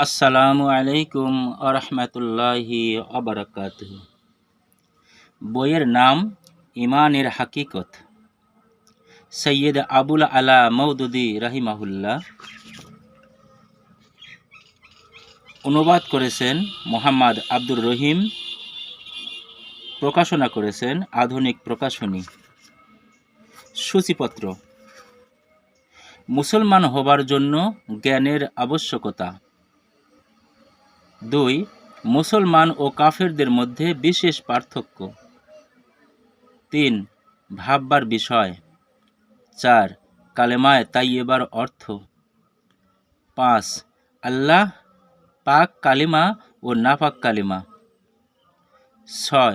আসসালামু আলাইকুম আরহামতুল্লাহি আবরাকাতুহু। বইয়ের নাম ইমানের হাকিকত। সৈয়দ আবুল আলা মওদুদি রাহিমাহুল্লাহ। অনুবাদ করেছেন মোহাম্মদ আব্দুর রহিম। প্রকাশনা করেছেন আধুনিক প্রকাশনী। সূচিপত্র: মুসলমান হবার জন্য জ্ঞানের আবশ্যকতা। 2. মুসলমান ও কাফেরদের মধ্যে বিশেষ পার্থক্য। 3. ভাববার বিষয়। 4. কালেমায়ে তাইয়্যিবার অর্থ। 5. আল্লাহ পাক কালিমা ও নাপাক কালিমা। 6.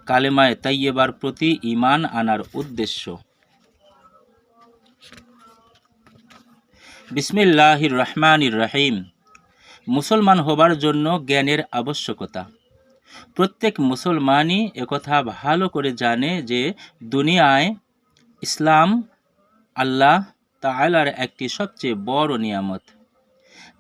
কালেমায়ে তাইয়্যিবার প্রতি ঈমান আনার উদ্দেশ্য। বিসমিল্লাহির রহমানির রহিম। মুসলমান হবার জন্য জ্ঞানের আবশ্যকতা। প্রত্যেক মুসলমানই একথা ভালো করে জানে যে দুনিয়ায় ইসলাম আল্লাহ তাআলার একটি সবচেয়ে বড় নিয়ামত।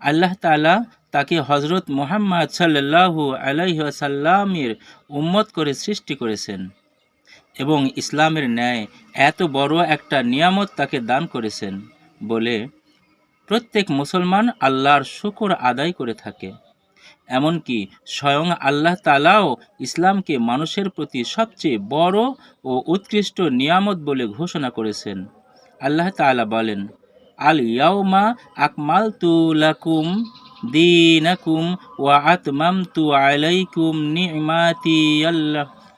আল্লাহ তাআলা তাকে হযরত মুহাম্মদ সাল্লাল্লাহু আলাইহি ওয়াসাল্লামের উম্মত করে সৃষ্টি করেছেন এবং ইসলামের ন্যায় এত বড় একটা নিয়ামত তাকে দান করেছেন বলে প্রত্যেক মুসলমান আল্লাহর শুকর আদায় করে থাকে। এমনকি স্বয়ং আল্লাহ তাআলাও ইসলামকে মানুষের প্রতি সবচেয়ে বড় ও উৎকৃষ্ট নিয়ামত বলে ঘোষণা করেছেন। আল্লাহ তাআলা বলেন, আল ইয়াউমা আকমালতু লাকুম দীনাকুম ওয়া আতমামতু আলাইকুম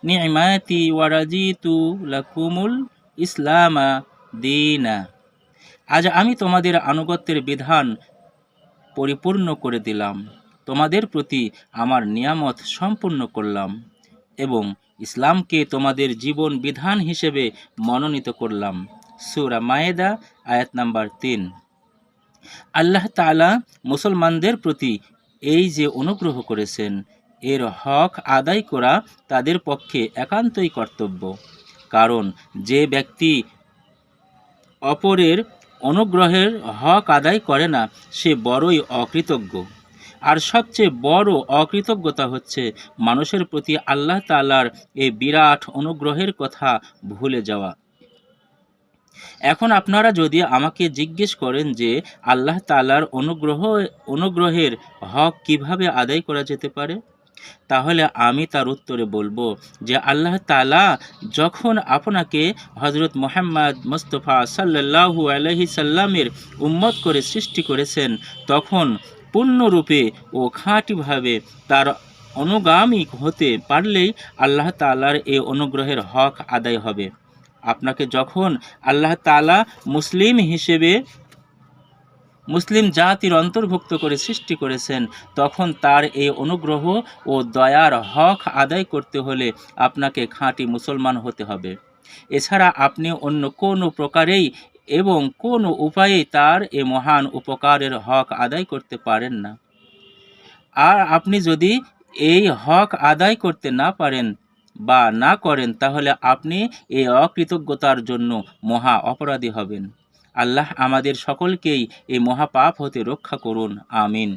নি'মাতি ওয়া রাদিতু লাকুমুল ইসলামা দীনা। আজ আমি তোমাদের আনুগত্যের বিধান পরিপূর্ণ করে দিলাম, তোমাদের প্রতি আমার নিয়ামত সম্পূর্ণ করলাম এবং ইসলামকে তোমাদের জীবন বিধান হিসেবে মনোনীত করলাম। সূরা মায়েদা আয়াত নাম্বার 3। আল্লাহ তাআলা মুসলমানদের প্রতি এই যে অনুগ্রহ করেছেন, এর হক আদায় করা তাদের পক্ষে একান্তই কর্তব্য। কারণ যে ব্যক্তি অপরের অনুগ্রহের হক আদায় করে না, সে বড়ই অকৃতজ্ঞ। আর সবচেয়ে বড় অকৃতজ্ঞতা হচ্ছে মানুষের প্রতি আল্লাহ তাআলার এই বিরাট অনুগ্রহের কথা ভুলে যাওয়া। এখন আপনারা যদি আমাকে জিজ্ঞেস করেন যে আল্লাহ তাআলার অনুগ্রহের হক কিভাবে আদায় করা যেতে পারে, তাহলে আমি তার উত্তরে বলবো যে আল্লাহ তাআলা যখন আপনাকে হযরত মুহাম্মদ মুস্তাফা সাল্লাল্লাহু আলাইহি সাল্লামের উম্মত করে সৃষ্টি করেছেন, তখন পূর্ণরূপে ও খাঁটিভাবে তার অনুগামী হতে পারলেই আল্লাহ তাআলার এই অনুগ্রহের হক আদায় হবে। আপনাকে যখন আল্লাহ তাআলা মুসলিম জাতির অন্তর্ভুক্ত করে সৃষ্টি করেছেন, তখন তার এই অনুগ্রহ ও দয়ার হক আদায় করতে হলে আপনাকে খাঁটি মুসলমান হতে হবে। এছাড়া আপনি অন্য কোনো প্রকারেই এবং কোনো উপায়েই তার এ মহান উপকারের হক আদায় করতে পারেন না। আর আপনি যদি এই হক আদায় করতে না পারেন বা না করেন, তাহলে আপনি এই অকৃতজ্ঞতার জন্য মহা অপরাধী হবেন। আল্লাহ আমাদের সকলকেই এই মহাপাপ হতে রক্ষা করুন, আমিন।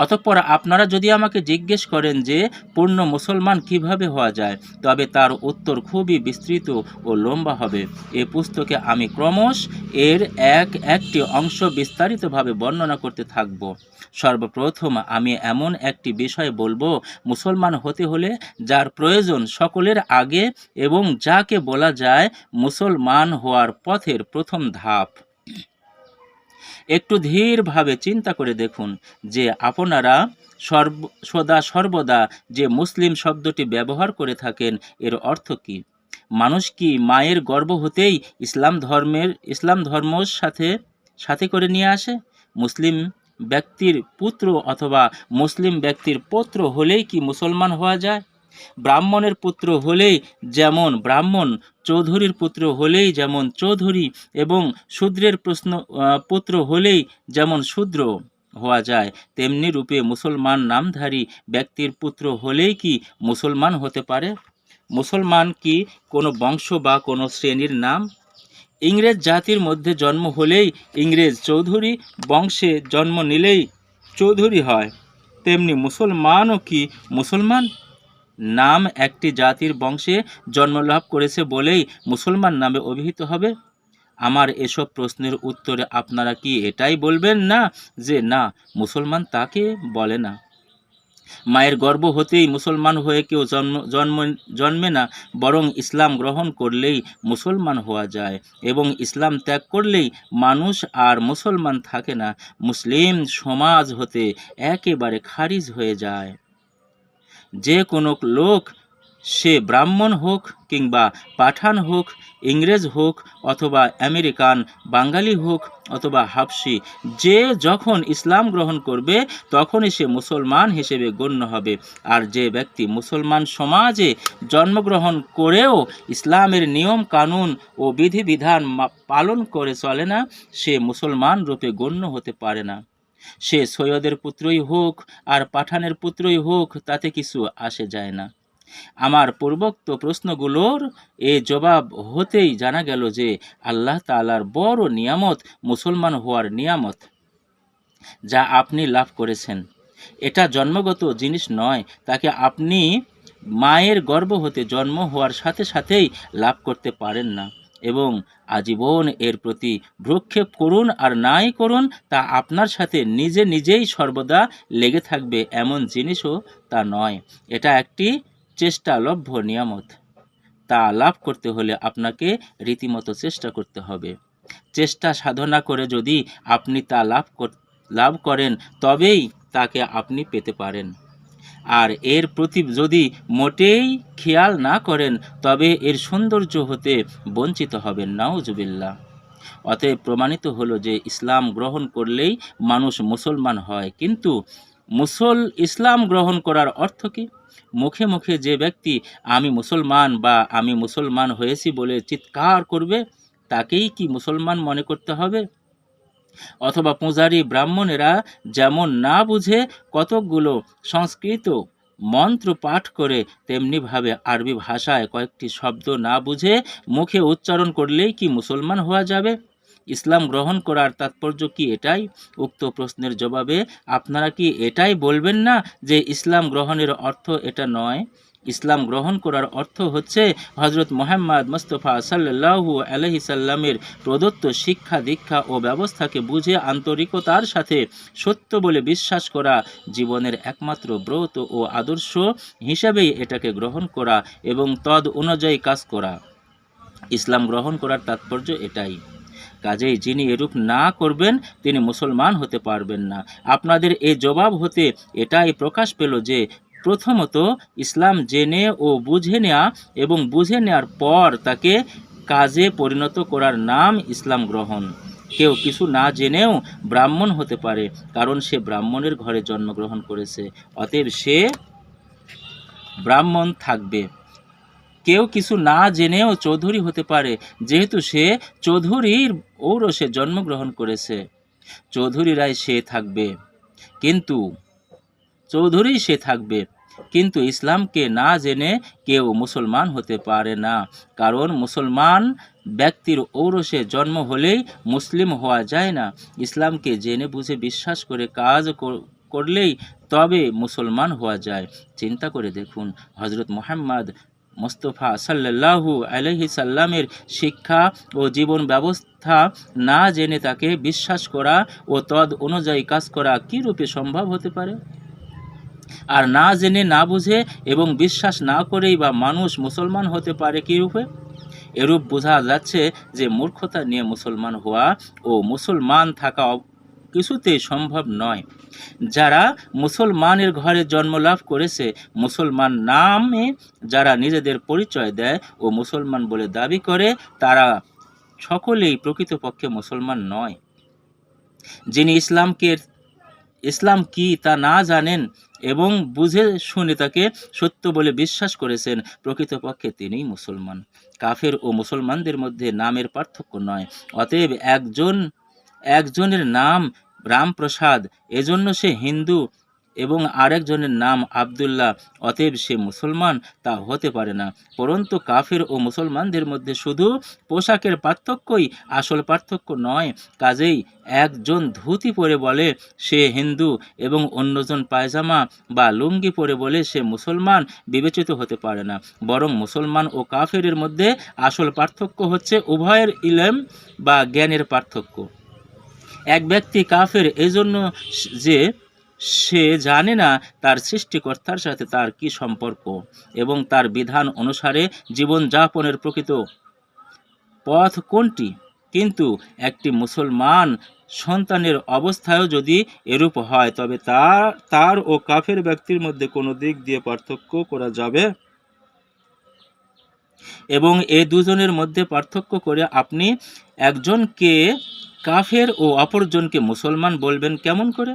অতঃপর আপনারা যদি আমাকে জিজ্ঞেস করেন যে পূর্ণ মুসলমান কিভাবে হওয়া যায়, তবে তার উত্তর খুবই বিস্তৃত ও লম্বা হবে। এ পুস্তকে আমি ক্রমশ এর একটি অংশ বিস্তারিতভাবে বর্ণনা করতে থাকব। সর্বপ্রথম আমি এমন একটি বিষয় বলবো মুসলমান হতে হলে যার প্রয়োজন সকলের আগে এবং যাকে বলা যায় মুসলমান হওয়ার পথের প্রথম ধাপ। একটু ধীরভাবে চিন্তা করে দেখুন যে আপনারা সর্বদা যে মুসলিম শব্দটি ব্যবহার করে থাকেন, এর অর্থ কী? মানুষ কি মায়ের গর্ভ হতেই ইসলাম ধর্ম সাথে করে নিয়ে আসে? মুসলিম ব্যক্তির পুত্র অথবা মুসলিম ব্যক্তির পৌত্র হলেই কি মুসলমান হওয়া যায়? ব্রাহ্মণের পুত্র হলেই যেমন ব্রাহ্মণ, চৌধুরীর পুত্র হলেই যেমন চৌধুরী এবং শূদ্রের পুত্র হলেই যেমন শূদ্র হওয়া যায়, তেমনি রূপে মুসলমান নামধারী ব্যক্তির পুত্র হলেই কি মুসলমান হতে পারে? মুসলমান কি কোনো বংশ বা কোনো শ্রেণীর নাম? ইংরেজ জাতির মধ্যে জন্ম হলেই, ইংরেজ চৌধুরী বংশে জন্ম নিলেই চৌধুরী হয়, তেমনি মুসলমানও কি মুসলমান? নাম একটি জাতির বংশে জন্মলাভ করেছে বলেই মুসলমান নামে অভিহিত হবে? আমার এসব প্রশ্নের উত্তরে আপনারা কি এটাই বলবেন না যে না, মুসলমান তাকে বলে না? মায়ের গর্ভ হতেই মুসলমান হয়ে কেউ জন্মে না, বরং ইসলাম গ্রহণ করলেই মুসলমান হওয়া যায়, এবং ইসলাম ত্যাগ করলেই মানুষ আর মুসলমান থাকে না, মুসলিম সমাজ হতে একেবারে খারিজ হয়ে যায়। যে কোনো লোক, সে ব্রাহ্মণ হোক কিংবা পাঠান হোক, ইংরেজ হোক অথবা আমেরিকান, বাঙালি হোক অথবা হাবশি, যে যখন ইসলাম গ্রহণ করবে তখনই সে মুসলমান হিসেবে গণ্য হবে। আর যে ব্যক্তি মুসলমান সমাজে জন্মগ্রহণ করেও ইসলামের নিয়ম কানুন ও বিধিবিধান পালন করে চলে না, সে মুসলমান রূপে গণ্য হতে পারে না। সে সৈয়দের পুত্রই হোক আর পাঠানের পুত্রই হোক, তাতে কিছু আসে যায় না। আমার পূর্বোক্ত প্রশ্নগুলোর জবাব হতেই জানা গেল যে আল্লাহ তাআলার বড় নিয়ামত মুসলমান হওয়ার নিয়ামত, যা আপনি লাভ করেছেন। এটা জন্মগত জিনিস নয়, তাকে আপনি মায়ের গর্ভ হতে জন্ম হওয়ার সাথে সাথেই লাভ করতে পারেন না, এবং আজীবন এর প্রতি ভ্রুক্ষেপ করুন আর নাই করুন, তা আপনার সাথে নিজেই সর্বদা লেগে থাকবে এমন জিনিসও তা নয়। এটা একটি চেষ্টালভ্য নিয়ামত। তা লাভ করতে হলে আপনাকে রীতিমতো চেষ্টা করতে হবে। চেষ্টা সাধনা করে যদি আপনি তা লাভ করেন, তবেই তাকে আপনি পেতে পারেন। আর এর প্রতি যদি মোটেই খেয়াল না করেন, তবে এর সৌন্দর্য হতে বঞ্চিত হবেন। নাউজুবিল্লাহ। অতএব প্রমাণিত হলো যে ইসলাম গ্রহণ করলেই মানুষ মুসলমান হয়। কিন্তু ইসলাম গ্রহণ করার অর্থ কি? মুখে মুখে যে ব্যক্তি আমি মুসলমান বা আমি মুসলমান হয়েছি বলে চিৎকার করবে, তাকেই কি মুসলমান মনে করতে হবে? অথবা পূজারী ব্রাহ্মণেরা যেমন না বুঝে কতকগুলো সংস্কৃত মন্ত্র পাঠ করে, তেমনিভাবে আরবি ভাষায় কয়েকটি শব্দ না বুঝে মুখে উচ্চারণ করলেই কি মুসলমান হওয়া যাবে? ইসলাম গ্রহণ করার তাৎপর্য কি এটাই? উক্ত প্রশ্নের জবাবে আপনারা কি এটাই বলবেন না যে ইসলাম গ্রহণের অর্থ এটা নয়? ইসলাম গ্রহণ করার অর্থ হচ্ছে হজরত মুহাম্মদ মুস্তাফা সাল্লাল্লাহু আলাইহি সাল্লামের প্রদত্ত শিক্ষা দীক্ষা ও ব্যবস্থাকে বুঝে আন্তরিকতার সাথে সত্য বলে বিশ্বাস করা, জীবনের একমাত্র ব্রত ও আদর্শ হিসাবেই এটাকে গ্রহণ করা এবং তদ অনুযায়ী কাজ করা। ইসলাম গ্রহণ করার তাৎপর্য এটাই। কাজেই যিনি এরূপ না করবেন তিনি মুসলমান হতে পারবেন না। আপনাদের এই জবাব হতে এটাই প্রকাশ পেল যে প্রথমত ইসলাম জেনে ও বুঝে নেওয়া, এবং বুঝে নেওয়ার পর তাকে কাজে পরিণত করার নাম ইসলাম গ্রহণ। কেউ কিছু না জেনেও ব্রাহ্মণ হতে পারে, কারণ সে ব্রাহ্মণের ঘরে জন্মগ্রহণ করেছে, অতএব সে ব্রাহ্মণ থাকবে। কেউ কিছু না জেনেও চৌধুরী হতে পারে, যেহেতু সে চৌধুরীর ঔরসে জন্মগ্রহণ করেছে, চৌধুরীরাই সে থাকবে, কিন্তু কিন্তু ইসলামকে না জেনে কেউ মুসলমান হতে পারে না, কারণ মুসলমান ব্যক্তির ঔরসে জন্ম হলেই মুসলিম হওয়া যায় না। ইসলামকে জেনে বুঝে বিশ্বাস করে কাজ করলেই তবে মুসলমান হওয়া যায়। চিন্তা করে দেখুন, হজরত মুহাম্মদ মুস্তাফা সাল্লাল্লাহু আলাইহি সাল্লামের শিক্ষা ও জীবন ব্যবস্থা না জেনে তাকে বিশ্বাস করা ও তদ অনুযায়ী কাজ করা কী রূপে সম্ভব হতে পারে? আর না জেনে না বুঝে এবং বিশ্বাস না করেই বা মানুষ মুসলমান হতে পারে কী রূপে? এরূপ বোঝা যাচ্ছে যে মূর্খতা নিয়ে মুসলমান হওয়া ও মুসলমান থাকা কিছুতেই সম্ভব নয়। যারা মুসলমানের ঘরে জন্মলাভ করেছে, মুসলমান নামে যারা নিজেদের পরিচয় দেয় ও মুসলমান বলে দাবি করে, তারা সকলেই প্রকৃতপক্ষে মুসলমান নয়। যিনি ইসলাম কি তা না জানেন এবং বুঝে শুনে তাকে সত্য বলে বিশ্বাস করেছেন, প্রকৃতপক্ষে তিনিই মুসলমান। কাফের ও মুসলমানদের মধ্যে নামের পার্থক্য নয়। অতএব একজনের নাম রামপ্রসাদ, এজন্য সে হিন্দু, এবং আরেকজনের নাম আবদুল্লাহ, অতএব সে মুসলমান, তা হতে পারে না। পরন্তু কাফের ও মুসলমানদের মধ্যে শুধু পোশাকের পার্থক্যই আসল পার্থক্য নয়। কাজেই একজন ধুতি পরে বলে সে হিন্দু এবং অন্যজন পায়জামা বা লুঙ্গি পরে বলে সে মুসলমান বিবেচিত হতে পারে না। বরং মুসলমান ও কাফেরের মধ্যে আসল পার্থক্য হচ্ছে উভয়ের ইলম বা জ্ঞানের পার্থক্য। এক ব্যক্তি কাফের এজন্য যে সে জানে না তার সৃষ্টিকর্তার সাথে তার কি সম্পর্ক এবং তার বিধান অনুসারে জীবনযাপনের প্রকৃত পথ কোনটি। কিন্তু একটি মুসলমান সন্তানের অবস্থায়ও যদি এরূপ হয়, তবে তার ও কাফের ব্যক্তির মধ্যে কোনো দিক দিয়ে পার্থক্য করা যাবে? এবং এ দুজনের মধ্যে পার্থক্য করে আপনি একজনকে কাফের ও অপরজনকে মুসলমান বলবেন কেমন করে?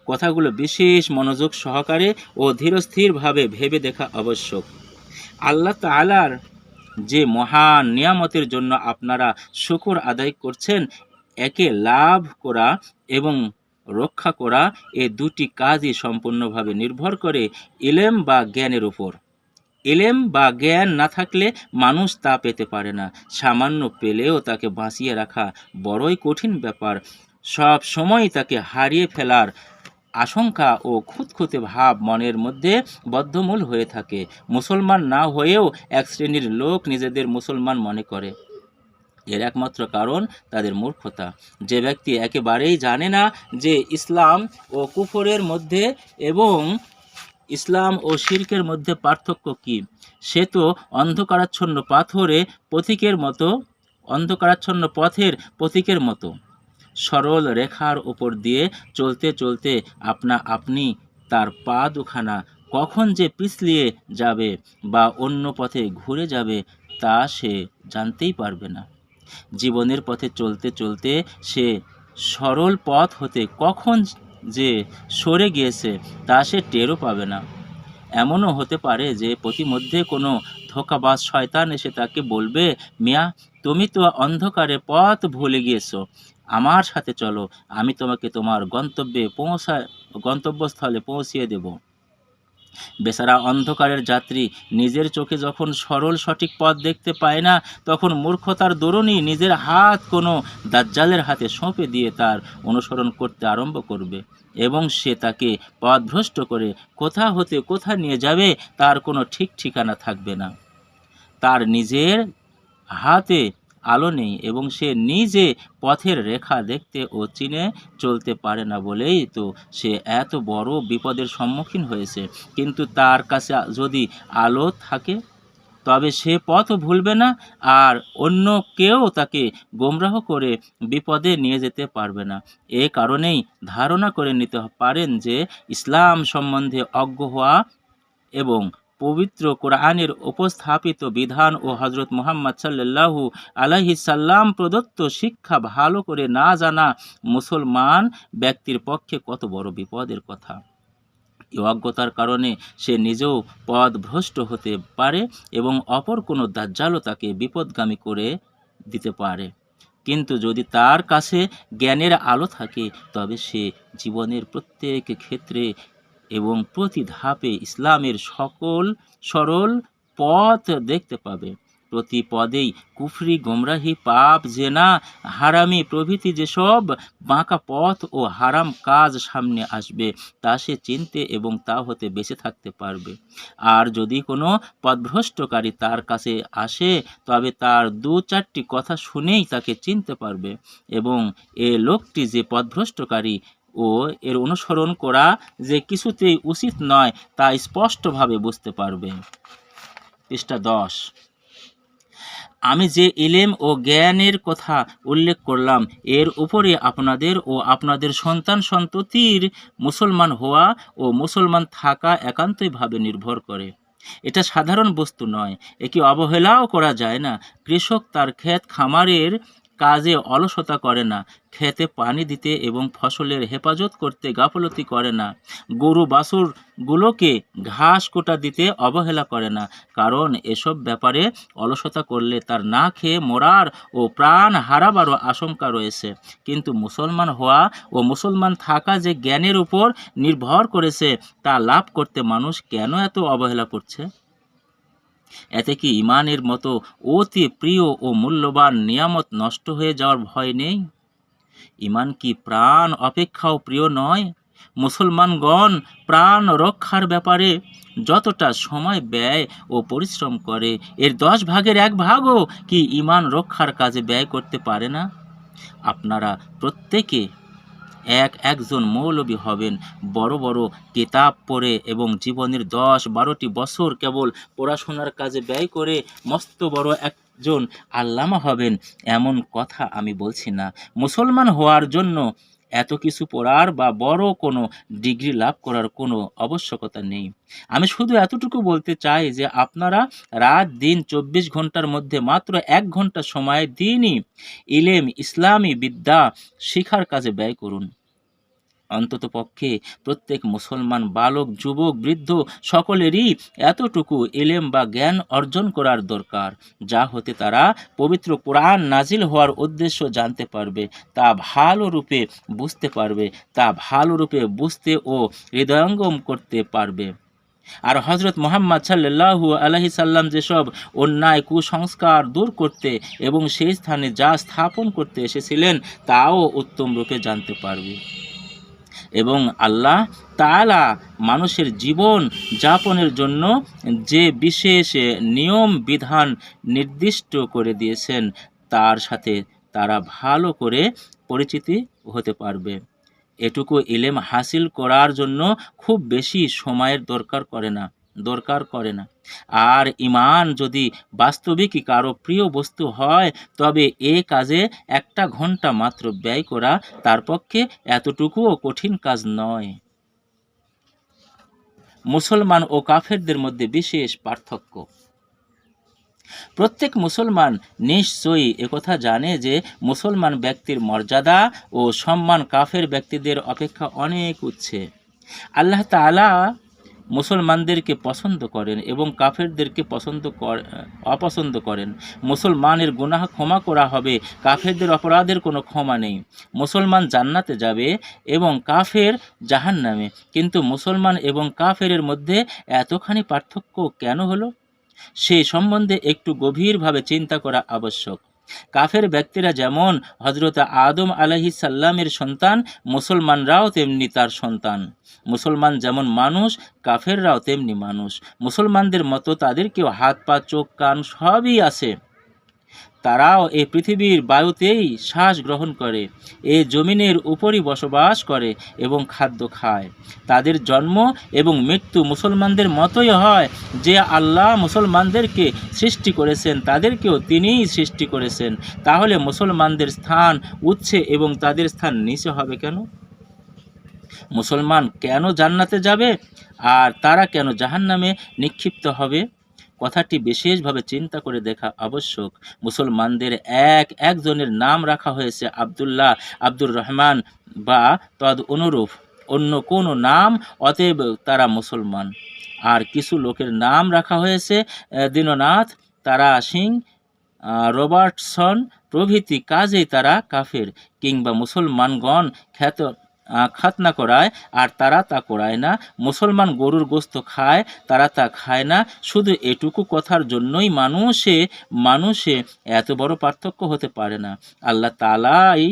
কথাগুলো বিশেষ মনোযোগ সহকারে ও ধীরস্থিরভাবে ভেবে দেখা আবশ্যক। আল্লাহ তাআলার যে মহান নিয়ামতের জন্য আপনারা শুকর আদায় করছেন, একে লাভ করা এবং রক্ষা করা, এ দুটি কাজই সম্পূর্ণভাবে নির্ভর করে ইলম বা জ্ঞানের উপর। ইলম বা জ্ঞান না থাকলে মানুষ তা পেতে পারে না। সামান্য পেলেও তাকে বাঁচিয়ে রাখা বড়ই কঠিন ব্যাপার। সব সময় তাকে হারিয়ে ফেলার আশঙ্কা ও খুঁতখুঁতে ভাব মনের মধ্যে বদ্ধমূল হয়ে থাকে। মুসলমান না হয়েও এক শ্রেণীর লোক নিজেদের মুসলমান মনে করে। এর একমাত্র কারণ তাদের মূর্খতা। যে ব্যক্তি একেবারেই জানে না যে ইসলাম ও কুফরের মধ্যে এবং ইসলাম ও শিরকের মধ্যে পার্থক্য কি, সে তো অন্ধকারাচ্ছন্ন পথের প্রতীকের মতো। সরল রেখার উপর দিয়ে চলতে চলতে আপনা আপনি তার পা দুখানা কখন যে পিছলিয়ে যাবে বা অন্য পথে ঘুরে যাবে, তা সে জানতেই পারবে না। জীবনের পথে চলতে চলতে সে সরল পথ হতে কখন যে সরে গিয়েছে তা সে টেরও পাবে না। এমনও হতে পারে যে প্রতিমধ্যে কোনো ধোঁকাবাজ শয়তান এসে তাকে বলবে, মিয়া, তুমি তো অন্ধকারে পথ ভুলে গিয়েছো, আমার সাথে চলো, আমি তোমাকে তোমার গন্তব্যস্থলে পৌঁছিয়ে দেব। বেচারা অন্ধকারের যাত্রী নিজের চোখে যখন সরল সঠিক পথ দেখতে পায় না, তখন মূর্খতার দরুনই নিজের হাত কোনো দাজ্জালের হাতে সঁপে দিয়ে তার অনুসরণ করতে আরম্ভ করবে এবং সে তাকে পথভ্রষ্ট করে কোথা হতে কোথা নিয়ে যাবে তার কোনো ঠিক ঠিকানা থাকবে না। তার নিজের হাতে আলো নেই এবং সে নিজে পথের রেখা দেখতে ও চিনে চলতে পারে না বলেই তো সে এত বড় বিপদের সম্মুখীন হয়েছে। কিন্তু তার কাছে যদি আলো থাকে, তবে সে পথও ভুলবে না, আর অন্য কেউ তাকে গোমরাহ করে বিপদে নিয়ে যেতে পারবে না। এ কারণেই ধারণা করে নিতে পারেন যে ইসলাম সম্বন্ধে অজ্ঞ হওয়া এবং পবিত্র কোরআনের উপস্থাপিত বিধান ও হজরত মুহাম্মদ সাল্লাল্লাহু আলাইহি সাল্লাম প্রদত্ত শিক্ষা ভালো করে না জানা মুসলমান ব্যক্তির পক্ষে কত বড় বিপদের কথা। এই অজ্ঞতার কারণে সে নিজেও পথভ্রষ্ট হতে পারে এবং অপর কোনো দাজ্জালও তাকে বিপদগামী করে দিতে পারে। কিন্তু যদি তার কাছে জ্ঞানের আলো থাকে, তবে সে জীবনের প্রত্যেক ক্ষেত্রে এবং প্রতি ধাপে ইসলামের সকল সরল পথ দেখতে পাবে। প্রতি পদেই কুফরি, গোমরাহি, পাপ, জেনা, হারামি প্রভৃতি যেসব বাঁকা পথ ও হারাম কাজ সামনে আসবে, তা সে চিনতে এবং তা হতে বেঁচে থাকতে পারবে। আর যদি কোনো পথভ্রষ্টকারী তার কাছে আসে, তবে তার ২-৪টি কথা শুনেই তাকে চিনতে পারবে এবং এ লোকটি যে পথভ্রষ্টকারী ও এর অনুসরণ করা যে কিছুতেই উচিত নয় তা স্পষ্টভাবে বুঝতে পারবে। পৃষ্ঠা ১০। আমি যে ইলম ও জ্ঞানের কথা উল্লেখ করলাম, এর উপরে আপনাদের ও আপনাদের সন্তান সন্ততির মুসলমান হওয়া ও মুসলমান থাকা একান্তইভাবে নির্ভর করে। এটা সাধারণ বস্তু নয়, একে অবহেলাও করা যায় না। কৃষক তার ক্ষেত খামারের কাজে অলসতা করে না, খেতে পানি দিতে এবং ফসলের হেফাজত করতে গাফলতি করে না, গরু বাছুরগুলোকে ঘাস কোটা দিতে অবহেলা করে না, কারণ এসব ব্যাপারে অলসতা করলে তার না খেয়ে মরার ও প্রাণ হারাবারও আশঙ্কা রয়েছে। কিন্তু মুসলমান হওয়া ও মুসলমান থাকা যে জ্ঞানের উপর নির্ভর করেছে, তা লাভ করতে মানুষ কেন এত অবহেলা করছে? এতে কি ইমানের মতো অতি প্রিয় ও মূল্যবান নিয়ামত নষ্ট হয়ে যাওয়ার ভয় নেই? ইমান কি প্রাণ অপেক্ষাও প্রিয় নয়? মুসলমানগণ প্রাণ রক্ষার ব্যাপারে যতটা সময় ব্যয় ও পরিশ্রম করে, এর ১০ ভাগের ১ ভাগও কি ইমান রক্ষার কাজে ব্যয় করতে পারে না? আপনারা প্রত্যেকে একজন মৌলবী হবেন, বড় বড় কিতাব পড়ে এবং জীবনের ১০-১২টি বছর কেবল পড়াশোনার কাজে ব্যয় করে মস্ত বড় একজন আল্লামা হবেন, এমন কথা আমি বলছি না। মুসলমান হওয়ার জন্য এত কিছু পড়ার বা বড় কোনো ডিগ্রি লাভ করার কোনো আবশ্যকতা নেই। আমি শুধু এতটুকু বলতে চাই যে আপনারা রাত দিন ২৪ ঘন্টার মধ্যে মাত্র ১ ঘন্টা সময় দিনই ইলম, ইসলামী বিদ্যা শিখার কাজে ব্যয় করুন। অন্ততপক্ষে প্রত্যেক মুসলমান বালক, যুবক, বৃদ্ধ সকলেরই এতটুকু ইলম বা জ্ঞান অর্জন করার দরকার, যা হতে তারা পবিত্র কোরআন নাজিল হওয়ার উদ্দেশ্য জানতে পারবে, তা ভালোরূপে বুঝতে পারবে, তা ভালোরূপে বুঝতে ও হৃদয়ঙ্গম করতে পারবে। আর হজরত মুহাম্মদ সাল্লাল্লাহু আলাইহি সাল্লাম যেসব অন্যায় কুসংস্কার দূর করতে এবং সেই স্থানে যা স্থাপন করতে এসেছিলেন, তাও উত্তম রূপে জানতে পারবে। এবং আল্লাহ তাআলা মানুষের জীবন যাপনের জন্য যে বিশেষ নিয়ম বিধান নির্দিষ্ট করে দিয়েছেন, তার সাথে তারা ভালো করে পরিচিতি হতে পারবে। এটুকু ইলম হাসিল করার জন্য খুব বেশি সময়ের দরকার করে না। আর ঈমান যদি বাস্তবিকই কারো প্রিয় বস্তু হয়, তবে এ কাজে ১ ঘন্টা মাত্র ব্যয় করা তার পক্ষে এতটুকুও কঠিন কাজ নয়। মুসলমান ও কাফেরদের মধ্যে বিশেষ পার্থক্য। প্রত্যেক মুসলমান নিশ্চয়ই একথা জানে যে মুসলমান ব্যক্তির মর্যাদা ও সম্মান কাফের ব্যক্তিদের অপেক্ষা অনেক উচ্চে। আল্লাহ তাআলা মুসলমানদেরকে পছন্দ করেন এবং কাফেরদেরকে অপছন্দ করেন। মুসলমানের গুনাহ ক্ষমা করা হবে, কাফেরদের অপরাধের কোনো ক্ষমা নেই। মুসলমান জান্নাতে যাবে এবং কাফের জাহান্নামে। কিন্তু মুসলমান এবং কাফেরের মধ্যে এতখানি পার্থক্য কেন হলো? সে সম্বন্ধে একটু গভীরভাবে চিন্তা করা আবশ্যক। কাফের ব্যক্তিরা যেমন হযরত আদম আলাইহিস সালামের সন্তান, মুসলমানরাও তেমনি তার সন্তান। মুসলমান যেমন মানুষ, কাফেররাও তেমনি মানুষ। মুসলমানদের মতো তাদেরকেও হাত, পা, চোখ, কান সবই আছে। তারাও এই পৃথিবীর বায়ুতেই শ্বাস গ্রহণ করে, এ জমিনের উপরই বসবাস করে এবং খাদ্য খায়। তাদের জন্ম এবং মৃত্যু মুসলমানদের মতোই হয়। যে আল্লাহ মুসলমানদেরকে সৃষ্টি করেছেন, তাদেরকেও তিনিই সৃষ্টি করেছেন। তাহলে মুসলমানদের স্থান উচ্চে এবং তাদের স্থান নিচে হবে কেন? মুসলমান কেন জান্নাতে যাবে আর তারা কেন জাহান্নামে নিক্ষিপ্ত হবে? কথাটি বিশেষভাবে চিন্তা করে দেখা আবশ্যক। মুসলমানদের একজনের নাম রাখা হয়েছে আব্দুল্লাহ, আব্দুর রহমান বা তদ অনুরূপ অন্য কোনো নাম, অতএব তারা মুসলমান। আর কিছু লোকের নাম রাখা হয়েছে দীননাথ, তারা সিং, রবার্টসন প্রভৃতি, কাজেই তারা কাফের। কিংবা মুসলমানগণ খাতনা করায় আর তারা তা করায় না। মুসলমান গরুর গোস্ত খায়, তারা তা খায় না। শুধু এটুকু কথার জন্যই মানুষে এত বড় পার্থক্য হতে পারে না। আল্লাহ তাআলাই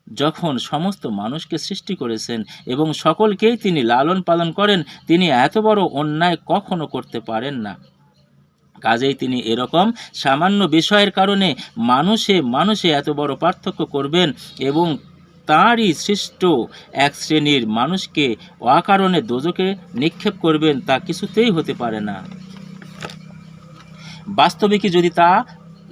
যখন সমস্ত মানুষকে সৃষ্টি করেছেন এবং সকলকেই তিনি লালন পালন করেন, তিনি এত বড় অন্যায় কখনো করতে পারেন না। কাজেই তিনি এরকম সামান্য বিষয়ের কারণে মানুষে এত বড় পার্থক্য করবেন এবং তাঁরই সৃষ্ট এক শ্রেণীর মানুষকে অকারণে দোজখে নিক্ষেপ করবেন, তা কিছুতেই হতে পারে না। বাস্তবিকই যদি তা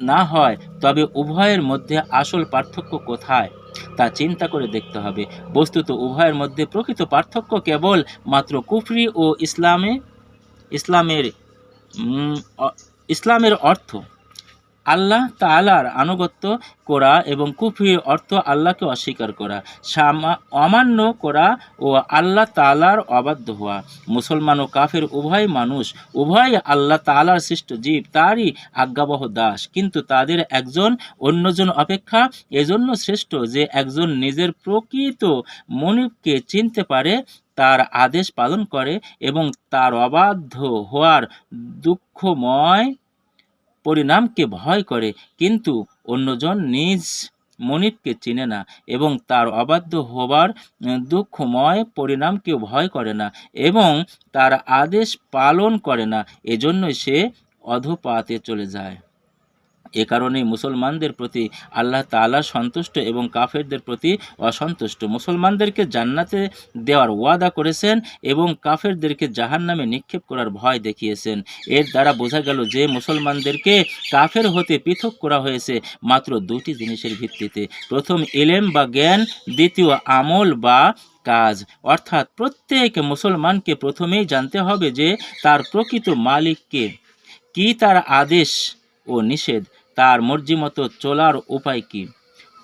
না হয়, তবে উভয়ের মধ্যে আসল পার্থক্য কোথায় তা চিন্তা করে দেখতে হবে। বস্তুত উভয়ের মধ্যে প্রকৃত পার্থক্য কেবল মাত্র কুফরি ও ইসলামের অর্থ। আল্লাহ তাআলার আনুগত্য করা এবং কুফরির অর্থ আল্লাহকে অস্বীকার করা, অমান্য করা ও আল্লাহ তাআলার অবাধ্য হওয়া। মুসলমান ও কাফের উভয় মানুষ, উভয় আল্লাহ তাআলার সৃষ্ট জীব, তারই আজ্ঞাবহ দাস। কিন্তু তাদের একজন অন্যজন অপেক্ষা এজন্য শ্রেষ্ঠ যে একজন নিজের প্রকৃত মনিবকে চিনতে পারে, তার আদেশ পালন করে এবং তার অবাধ্য হওয়ার দুঃখময় পরিণামকে ভয় করে, কিন্তু অন্যজন নিজ মনিবকে চিনে না এবং তার অবাধ্য হবার দুঃখময় পরিণামকেও ভয় করে না এবং তার আদেশ পালন করে না, এজন্যই সে অধোপাতে চলে যায়। এ কারণেই মুসলমানদের প্রতি আল্লাহ তাআলা সন্তুষ্ট এবং কাফেরদের প্রতি অসন্তুষ্ট। মুসলমানদেরকে জান্নাতে দেওয়ার ওয়াদা করেছেন এবং কাফেরদেরকে জাহান্নামে নিক্ষেপ করার ভয় দেখিয়েছেন। এর দ্বারা বোঝা গেল যে মুসলমানদেরকে কাফের হতে পৃথক করা হয়েছে মাত্র দুটি জিনিসের ভিত্তিতে। প্রথম ইলম বা জ্ঞান, দ্বিতীয় আমল বা কাজ। অর্থাৎ প্রত্যেক মুসলমানকে প্রথমেই জানতে হবে যে তার প্রকৃত মালিককে, কি তার আদেশ ও নিষেধ, তার মর্জি মতো চলার উপায় কি,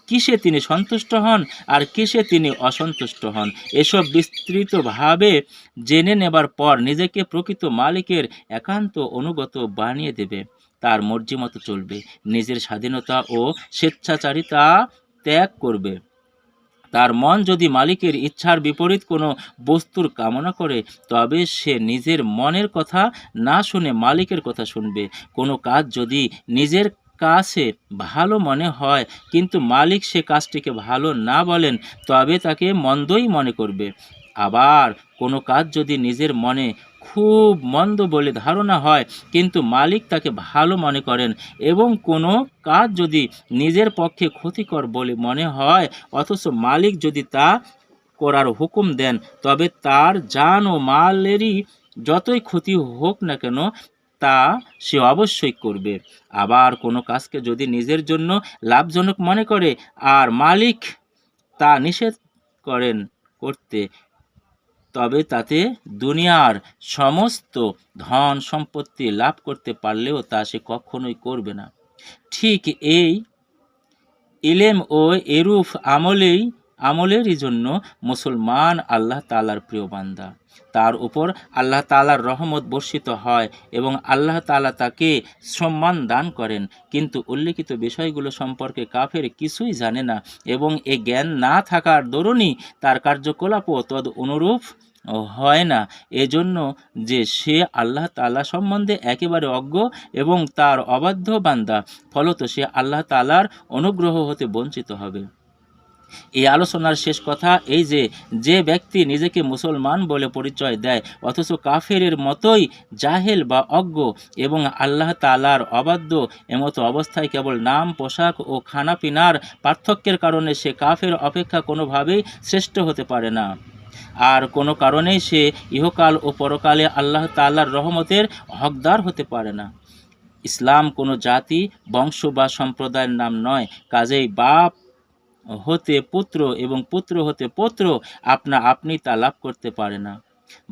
কিসে তিনি সন্তুষ্ট হন আর কিসে তিনি অসন্তুষ্ট হন। এসব বিস্তৃতভাবে জেনে নেবার পর নিজেকে প্রকৃত মালিকের একান্ত অনুগত বানিয়ে দেবে, তার মর্জি মতো চলবে, নিজের স্বাধীনতা ও স্বেচ্ছাচারিতা ত্যাগ করবে। তার মন যদি মালিকের ইচ্ছার বিপরীত কোনো বস্তুর কামনা করে, তবে সে নিজের মনের কথা না শুনে মালিকের কথা শুনবে। কোনো কাজ যদি নিজের কাছে ভালো মনে হয় কিন্তু মালিক সে কাজটিকে ভালো না বলেন, তবে তাকে মন্দই মনে করবে। আবার কোনো কাজ যদি নিজের মনে খুব মন্দ বলে ধারণা হয় কিন্তু মালিক তাকে ভালো মনে করেন, এবং কোনো কাজ যদি নিজের পক্ষে ক্ষতিকর বলে মনে হয় অথচ মালিক যদি তা করার হুকুম দেন, তবে তার জান ও মালেরই যতই ক্ষতি হোক না কেন তা সে অবশ্যই করবে। আবার কোনো কাজকে যদি নিজের জন্য লাভজনক মনে করে আর মালিক তা নিষেধ করেন করতে, তবে তাতে দুনিয়ার সমস্ত ধন সম্পত্তি লাভ করতে পারলেও তা সে কখনোই করবে না। ঠিক এই ইলেম ও এরূপ আমলেরই জন্য মুসলমান আল্লাহ তাআলার প্রিয় বান্দা। তার উপর আল্লাহ তাআলার রহমত বর্ষিত হয় এবং আল্লাহ তাআলা তাকে সম্মান দান করেন। কিন্তু উল্লেখিত বিষয়গুলো সম্পর্কে কাফের কিছুই জানে না এবং এ জ্ঞান না থাকার দরুনই তার কার্যকলাপও তদ অনুরূপ হয় না, এজন্য যে সে আল্লাহ তাআলা সম্বন্ধে একেবারে অজ্ঞ এবং তার অবাধ্য বান্দা, ফলত সে আল্লাহ তাআলার অনুগ্রহ হতে বঞ্চিত হবে। এই আলোচনার শেষ কথা এই যে, যে ব্যক্তি নিজেকে মুসলমান বলে পরিচয় দেয় অথচ কাফেরের মতোই জাহেল বা অজ্ঞ এবং আল্লাহ তাআলার অবাধ্য, এমতো অবস্থায় কেবল নাম, পোশাক ও খানাপিনার পার্থক্যের কারণে সে কাফের অপেক্ষা কোনোভাবেই শ্রেষ্ঠ হতে পারে না, আর কোনো কারণেই সে ইহকাল ও পরকালে আল্লাহ তাআলার রহমতের হকদার হতে পারে না। ইসলাম কোনো জাতি, বংশ বা সম্প্রদায়ের নাম নয়। কাজেই বাপ হতে পুত্র এবং পুত্র হতে পৌত্র আপনা আপনি তা লাভ করতে পারে না।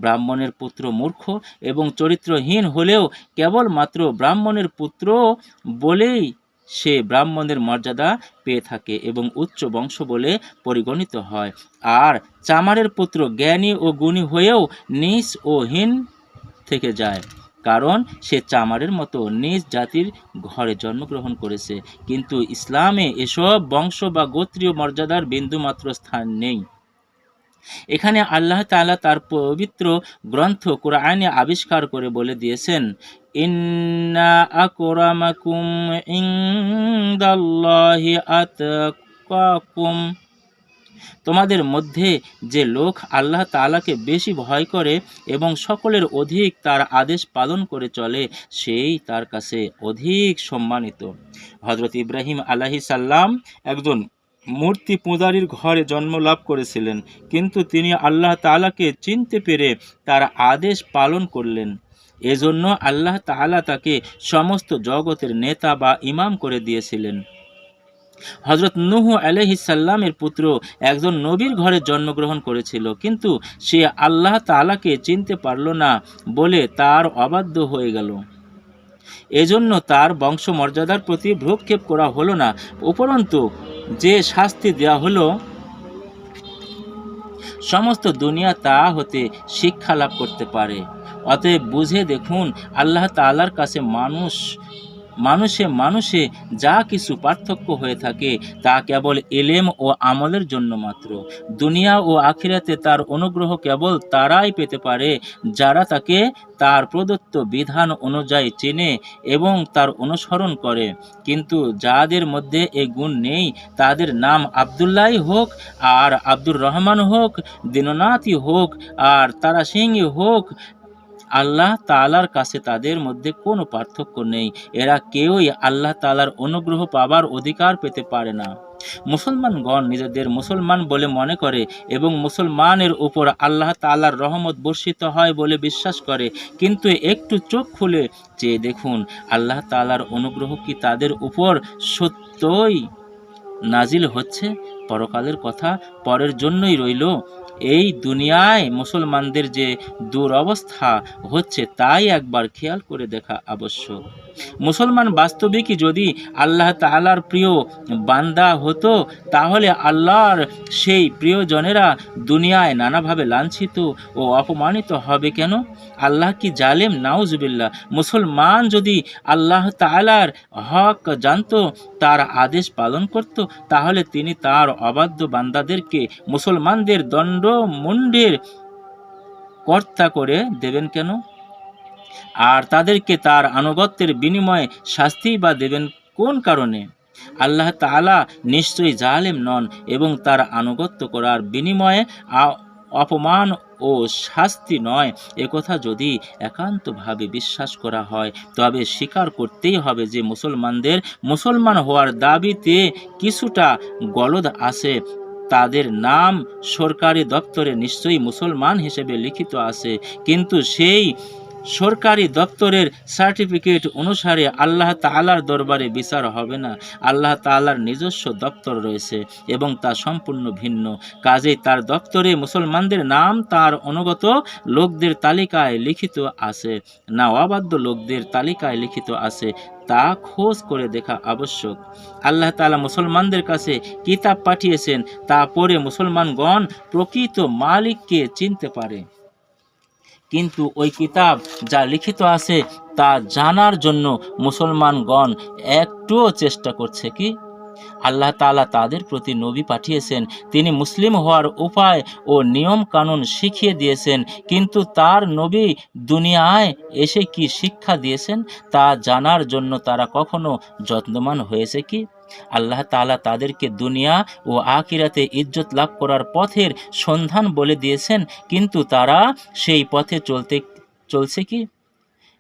ব্রাহ্মণের পুত্র মূর্খ এবং চরিত্রহীন হলেও কেবলমাত্র ব্রাহ্মণের পুত্র বলেই সে ব্রাহ্মণের মর্যাদা পেয়ে থাকে এবং উচ্চ বংশ বলে পরিগণিত হয়। আর চামারের পুত্র জ্ঞানী ও গুণী হয়েও নীচ ও হীন থেকে যায়, কারণ সে চামারের মতো নিজ জাতির ঘরে জন্মগ্রহণ করেছে। কিন্তু ইসলামে এসব বংশ বা গোত্রীয় মর্যাদার বিন্দুমাত্র স্থান নেই। এখানে আল্লাহ তাআলা তার পবিত্র গ্রন্থ কোরআনে আবিষ্কার করে বলে দিয়েছেন, ইন্না আকরামাকুম ইনদাল্লাহি আতকাকুম। তোমাদের মধ্যে যে লোক আল্লাহ তাআলাকে বেশি ভয় করে এবং সকলের অধিক তার আদেশ পালন করে চলে, সেই তার কাছে অধিক সম্মানিত। হযরত ইব্রাহিম আলাইহিস সালাম একজন মূর্তি পূজারীর ঘরে জন্ম লাভ করেছিলেন, কিন্তু তিনি আল্লাহ তাআলাকে চিনতে পেরে তার আদেশ পালন করলেন। এজন্য আল্লাহ তাআলা তাকে সমস্ত জগতের নেতা বা ইমাম করে দিয়েছিলেন। হযরত নূহ আলাইহিস সালামের পুত্র একজন নবীর ঘরে জন্মগ্রহণ করেছিল, কিন্তু সে আল্লাহ তাআলাকে চিনতে পারল না বলে তার অবাধ্য হয়ে গেল। এজন্য তার বংশমর্যাদার প্রতি ভ্রুক্ষেপ করা হলো না, উপরন্তু যে শাস্তি দেওয়া হলো সমস্ত দুনিয়া তা হতে শিক্ষা লাভ করতে পারে। অতএব বুঝে দেখুন, আল্লাহ তাআলার কাছে মানুষে মানুষে যা কিছু পার্থক্য হয়ে থাকে তা কেবল ইলম ও আমলের জন্য মাত্র। দুনিয়া ও আখিরাতে তার অনুগ্রহ কেবল তারাই পেতে পারে যারা তাকে তার প্রদত্ত বিধান অনুযায়ী চেনে এবং তার অনুসরণ করে। কিন্তু যাদের মধ্যে এ গুণ নেই, তাদের নাম আব্দুল্লাহ হোক আর আব্দুর রহমান হোক, দীননাথই হোক আর তারা সিংই হোক, আল্লাহ তাআলার কাছে তাদের মধ্যে কোনো পার্থক্য নেই। এরা কেউই আল্লাহ তাআলার অনুগ্রহ পাবার অধিকার পেতে পারে না। মুসলমানগণ নিজেদের মুসলমান বলে মনে করে এবং মুসলমানের উপর আল্লাহ তাআলার রহমত বর্ষিত হয় বলে বিশ্বাস করে, কিন্তু একটু চোখ খুলে চেয়ে দেখুন, আল্লাহ তাআলার অনুগ্রহ কি তাদের উপর সত্যই নাজিল হচ্ছে? পরকালের কথা পরের জন্যই রইল। এই দুনিয়ায় মুসলমানদের যে দুরবস্থা হচ্ছে তাই একবার খেয়াল করে দেখা আবশ্যক। মুসলমান বাস্তবিকই যদি আল্লাহ তাআলার প্রিয় বান্দা হতো, তাহলে আল্লাহর সেই প্রিয়জনেরা দুনিয়ায় নানাভাবে লাঞ্ছিত ও অপমানিত হবে কেন? আল্লাহ কি জালেম? নাউজুবিল্লাহ। মুসলমান যদি আল্লাহ তাআলার হক জানতো, তার আদেশ পালন করত, তাহলে তিনি তার অবাধ্য বান্দাদেরকে মুসলমানদের দণ্ডমুণ্ডের কর্তা করে দেবেন কেন? আর তাদেরকে তার আনুগত্যের বিনিময়ে শাস্তি বা দেবেন কোন কারণে? আল্লাহ তাআলা নিশ্চয়ই জালেম নন এবং তার আনুগত্য করার বিনিময়ে অপমান ও শাস্তি নয়। একথা যদি একান্তভাবে বিশ্বাস করা হয়, তবে স্বীকার করতেই হবে যে মুসলমানদের মুসলমান হওয়ার দাবিতে কিছুটা গলদ আছে। তাদের নাম সরকারি দপ্তরে নিশ্চয়ই মুসলমান হিসেবে লিখিত আছে, কিন্তু সেই সরকারি দপ্তরের সার্টিফিকেট অনুসারে আল্লাহ তাআলার দরবারে বিচার হবে না। আল্লাহ তাআলার নিজস্ব দপ্তর রয়েছে এবং তা সম্পূর্ণ ভিন্ন। কাজেই তার দপ্তরে মুসলমানদের নাম তার অনুগত লোকদের তালিকায় লিখিত আছে না অবাধ্য লোকদের তালিকায় লিখিত আছে, তা খোঁজ করে দেখা আবশ্যক। আল্লাহ তাআলা মুসলমানদের কাছে কিতাব পাঠিয়েছেন, তা পড়ে মুসলমানগণ প্রকৃত মালিককে চিনতে পারে। কিন্তু ওই কিতাব যা লিখিত আছে তা জানার জন্য মুসলমানগণ একটুও চেষ্টা করছে কি? আল্লাহ তাআলা তাদের প্রতি নবী পাঠিয়েছেন, তিনি মুসলিম হওয়ার উপায় ও নিয়ম কানুন শিখিয়ে দিয়েছেন, কিন্তু তার নবী দুনিয়ায় এসে কি শিক্ষা দিয়েছেন তা জানার জন্য তারা কখনো যত্নবান হয়েছে কি? আল্লাহ তাআলা তাদেরকে দুনিয়া ও আখিরাতে ইজ্জত লাভ করার পথের সন্ধান বলে দিয়েছেন, কিন্তু তারা সেই পথে চলছে কি?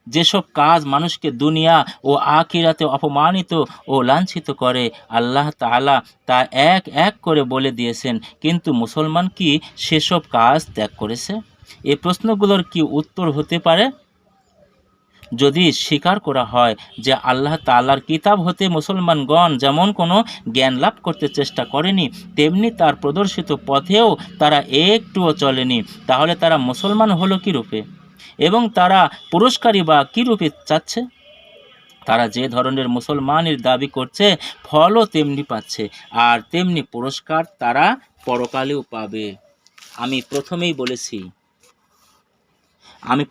যেসব কাজ মানুষকে দুনিয়া ও আখিরাতে অপমানিত ও লাঞ্ছিত করে, আল্লাহ তাআলা তা এক এক করে বলে দিয়েছেন, কিন্তু মুসলমান কি সেসব কাজ ত্যাগ করেছে? এই প্রশ্নগুলোর কি উত্তর হতে পারে? যদি স্বীকার করা হয় যে আল্লাহ তাআলার কিতাব হতে মুসলমানগণ যেমন কোনো জ্ঞান লাভ করতে চেষ্টা করেনি, তেমনি তার প্রদর্শিত পথেও তারা একটুও চলেনি, তাহলে তারা মুসলমান হলো কী রূপে এবং তারা পুরস্কারই বা কী রূপে চাচ্ছে? তারা যে ধরনের মুসলমানের দাবি করছে, ফলও তেমনি পাচ্ছে, আর তেমনি পুরস্কার তারা পরকালেও পাবে। আমি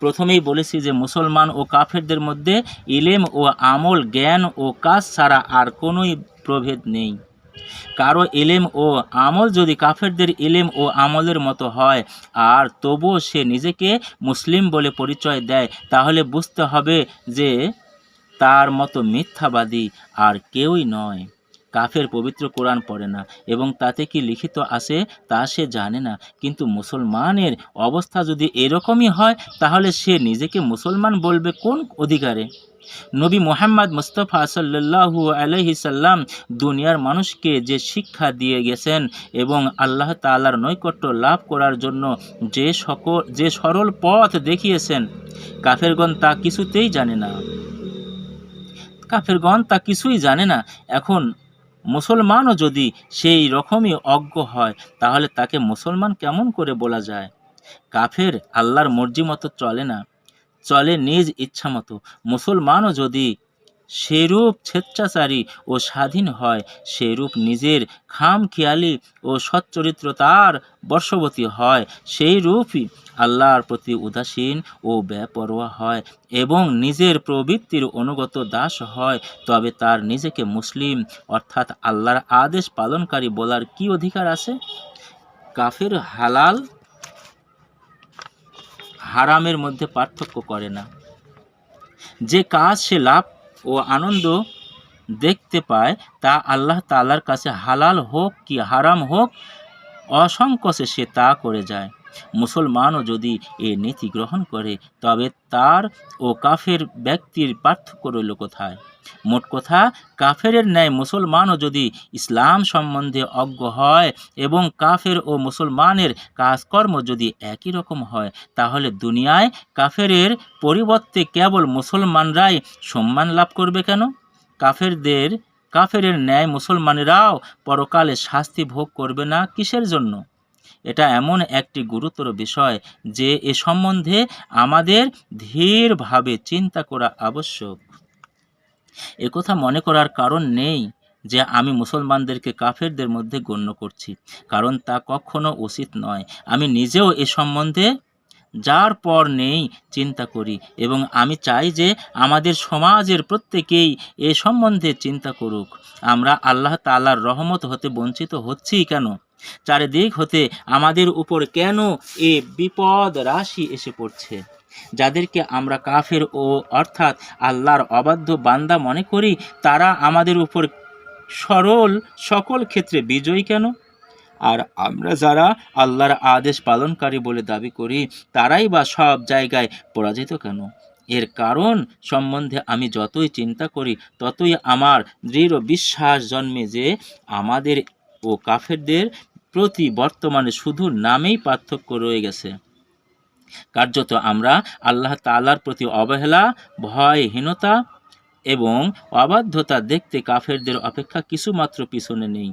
প্রথমেই বলেছি যে মুসলমান ও কাফেরদের মধ্যে ইলম ও আমল, জ্ঞান ও কাজ ছাড়া আর কোনোই প্রভেদ নেই। কারো ইলম ও আমল যদি কাফেরদের ইলম ও আমলের মতো হয় আর তবুও সে নিজেকে মুসলিম বলে পরিচয় দেয়, তাহলে বুঝতে হবে যে তার মতো মিথ্যাবাদী আর কেউই নয়। কাফের পবিত্র কোরআন পড়ে না এবং তাতে কি লিখিত আছে তা সে জানে না, কিন্তু মুসলমানের অবস্থা যদি এরকমই হয়, তাহলে সে নিজেকে মুসলমান বলবে কোন অধিকারে? নবী মুহাম্মদ মুস্তাফা সাল্লাল্লাহু আলাইহি সাল্লাম দুনিয়ার মানুষকে যে শিক্ষা দিয়ে গেছেন এবং আল্লাহ তাআলার নৈকট্য লাভ করার জন্য যে সরল পথ দেখিয়েছেন, কাফেরগণ তা কিছুই জানে না। এখন মুসলমানও যদি সেই রকমই অজ্ঞ হয়, তাহলে তাকে মুসলমান কেমন করে বলা যায়? কাফের আল্লাহর মর্জি মতো চলে না, চলে নিজ ইচ্ছামতো। মুসলমানও যদি সেরূপ স্বেচ্ছাচারী ও স্বাধীন হয়, সেরূপ নিজের খামখেয়ালি ও সচ্চরিত্রতার বশবর্তী হয়, সেই রূপই আল্লাহর প্রতি উদাসীন ও বেপরোয়া হয় এবং নিজের প্রবৃত্তির অনুগত দাস হয়, তবে তার নিজেকে মুসলিম অর্থাৎ আল্লাহর আদেশ পালনকারী বলার কি অধিকার আছে? কাফের হালাল হারামের মধ্যে পার্থক্য করে না। যে কাজ সে লাভ ও আনন্দ দেখতে পায় তা আল্লাহ তাআলার কাছে হালাল হোক কি হারাম হোক, অসংকোচে সে তা করে যায়। মুসলমানও যদি এ নীতি গ্রহণ করে, তবে তার ও কাফের ব্যক্তির পার্থক্য রইল কোথায়? মোট কথা, কাফেরের ন্যায় মুসলমানও যদি ইসলাম সম্বন্ধে অজ্ঞ হয় এবং কাফের ও মুসলমানের কাজকর্ম যদি একই রকম হয়, তাহলে দুনিয়ায় কাফেরের পরিবর্তে কেবল মুসলমানরাই সম্মান লাভ করবে কেন? কাফেরের ন্যায় মুসলমানেরাও পরকালে শাস্তি ভোগ করবে না কিসের জন্য? এটা এমন একটি গুরুতর বিষয় যে এ সম্বন্ধে আমাদের ধীরভাবে চিন্তা করা আবশ্যক। একথা মনে করার কারণ নেই যে আমি মুসলমানদেরকে কাফেরদের মধ্যে গণ্য করছি, কারণ তা কখনো উচিত নয়। আমি নিজেও এ সম্বন্ধে যার পর নেই চিন্তা করি এবং আমি চাই যে আমাদের সমাজের প্রত্যেকেই এ সম্বন্ধে চিন্তা করুক। আমরা আল্লাহ তাআলার রহমত হতে বঞ্চিত হচ্ছি কেন? চারিদিক হতে আমাদের উপর কেন এ বিপদ রাশি এসে পড়ছে? যাদেরকে আমরা কাফের ও অর্থাৎ আল্লাহর অবাধ্য বান্দা মনে করি, তারা আমাদের উপর সরল সকল ক্ষেত্রে বিজয়ী কেন? আর আমরা যারা আল্লাহর আদেশ পালনকারী বলে দাবি করি, তারাই বা সব জায়গায় পরাজিত কেন? এর কারণ সম্বন্ধে আমি যতই চিন্তা করি, ততই আমার দৃঢ় বিশ্বাস জন্মে যে আমাদের ও কাফেরদের প্রতি বর্তমানে শুধু নামেই পার্থক্য রয়ে গেছে। কার্যত আমরা আল্লাহ তাআলার প্রতি অবহেলা, ভয়হীনতা এবং অবাধ্যতা দেখতে কাফেরদের অপেক্ষা কিছুমাত্র পিছনে নেই।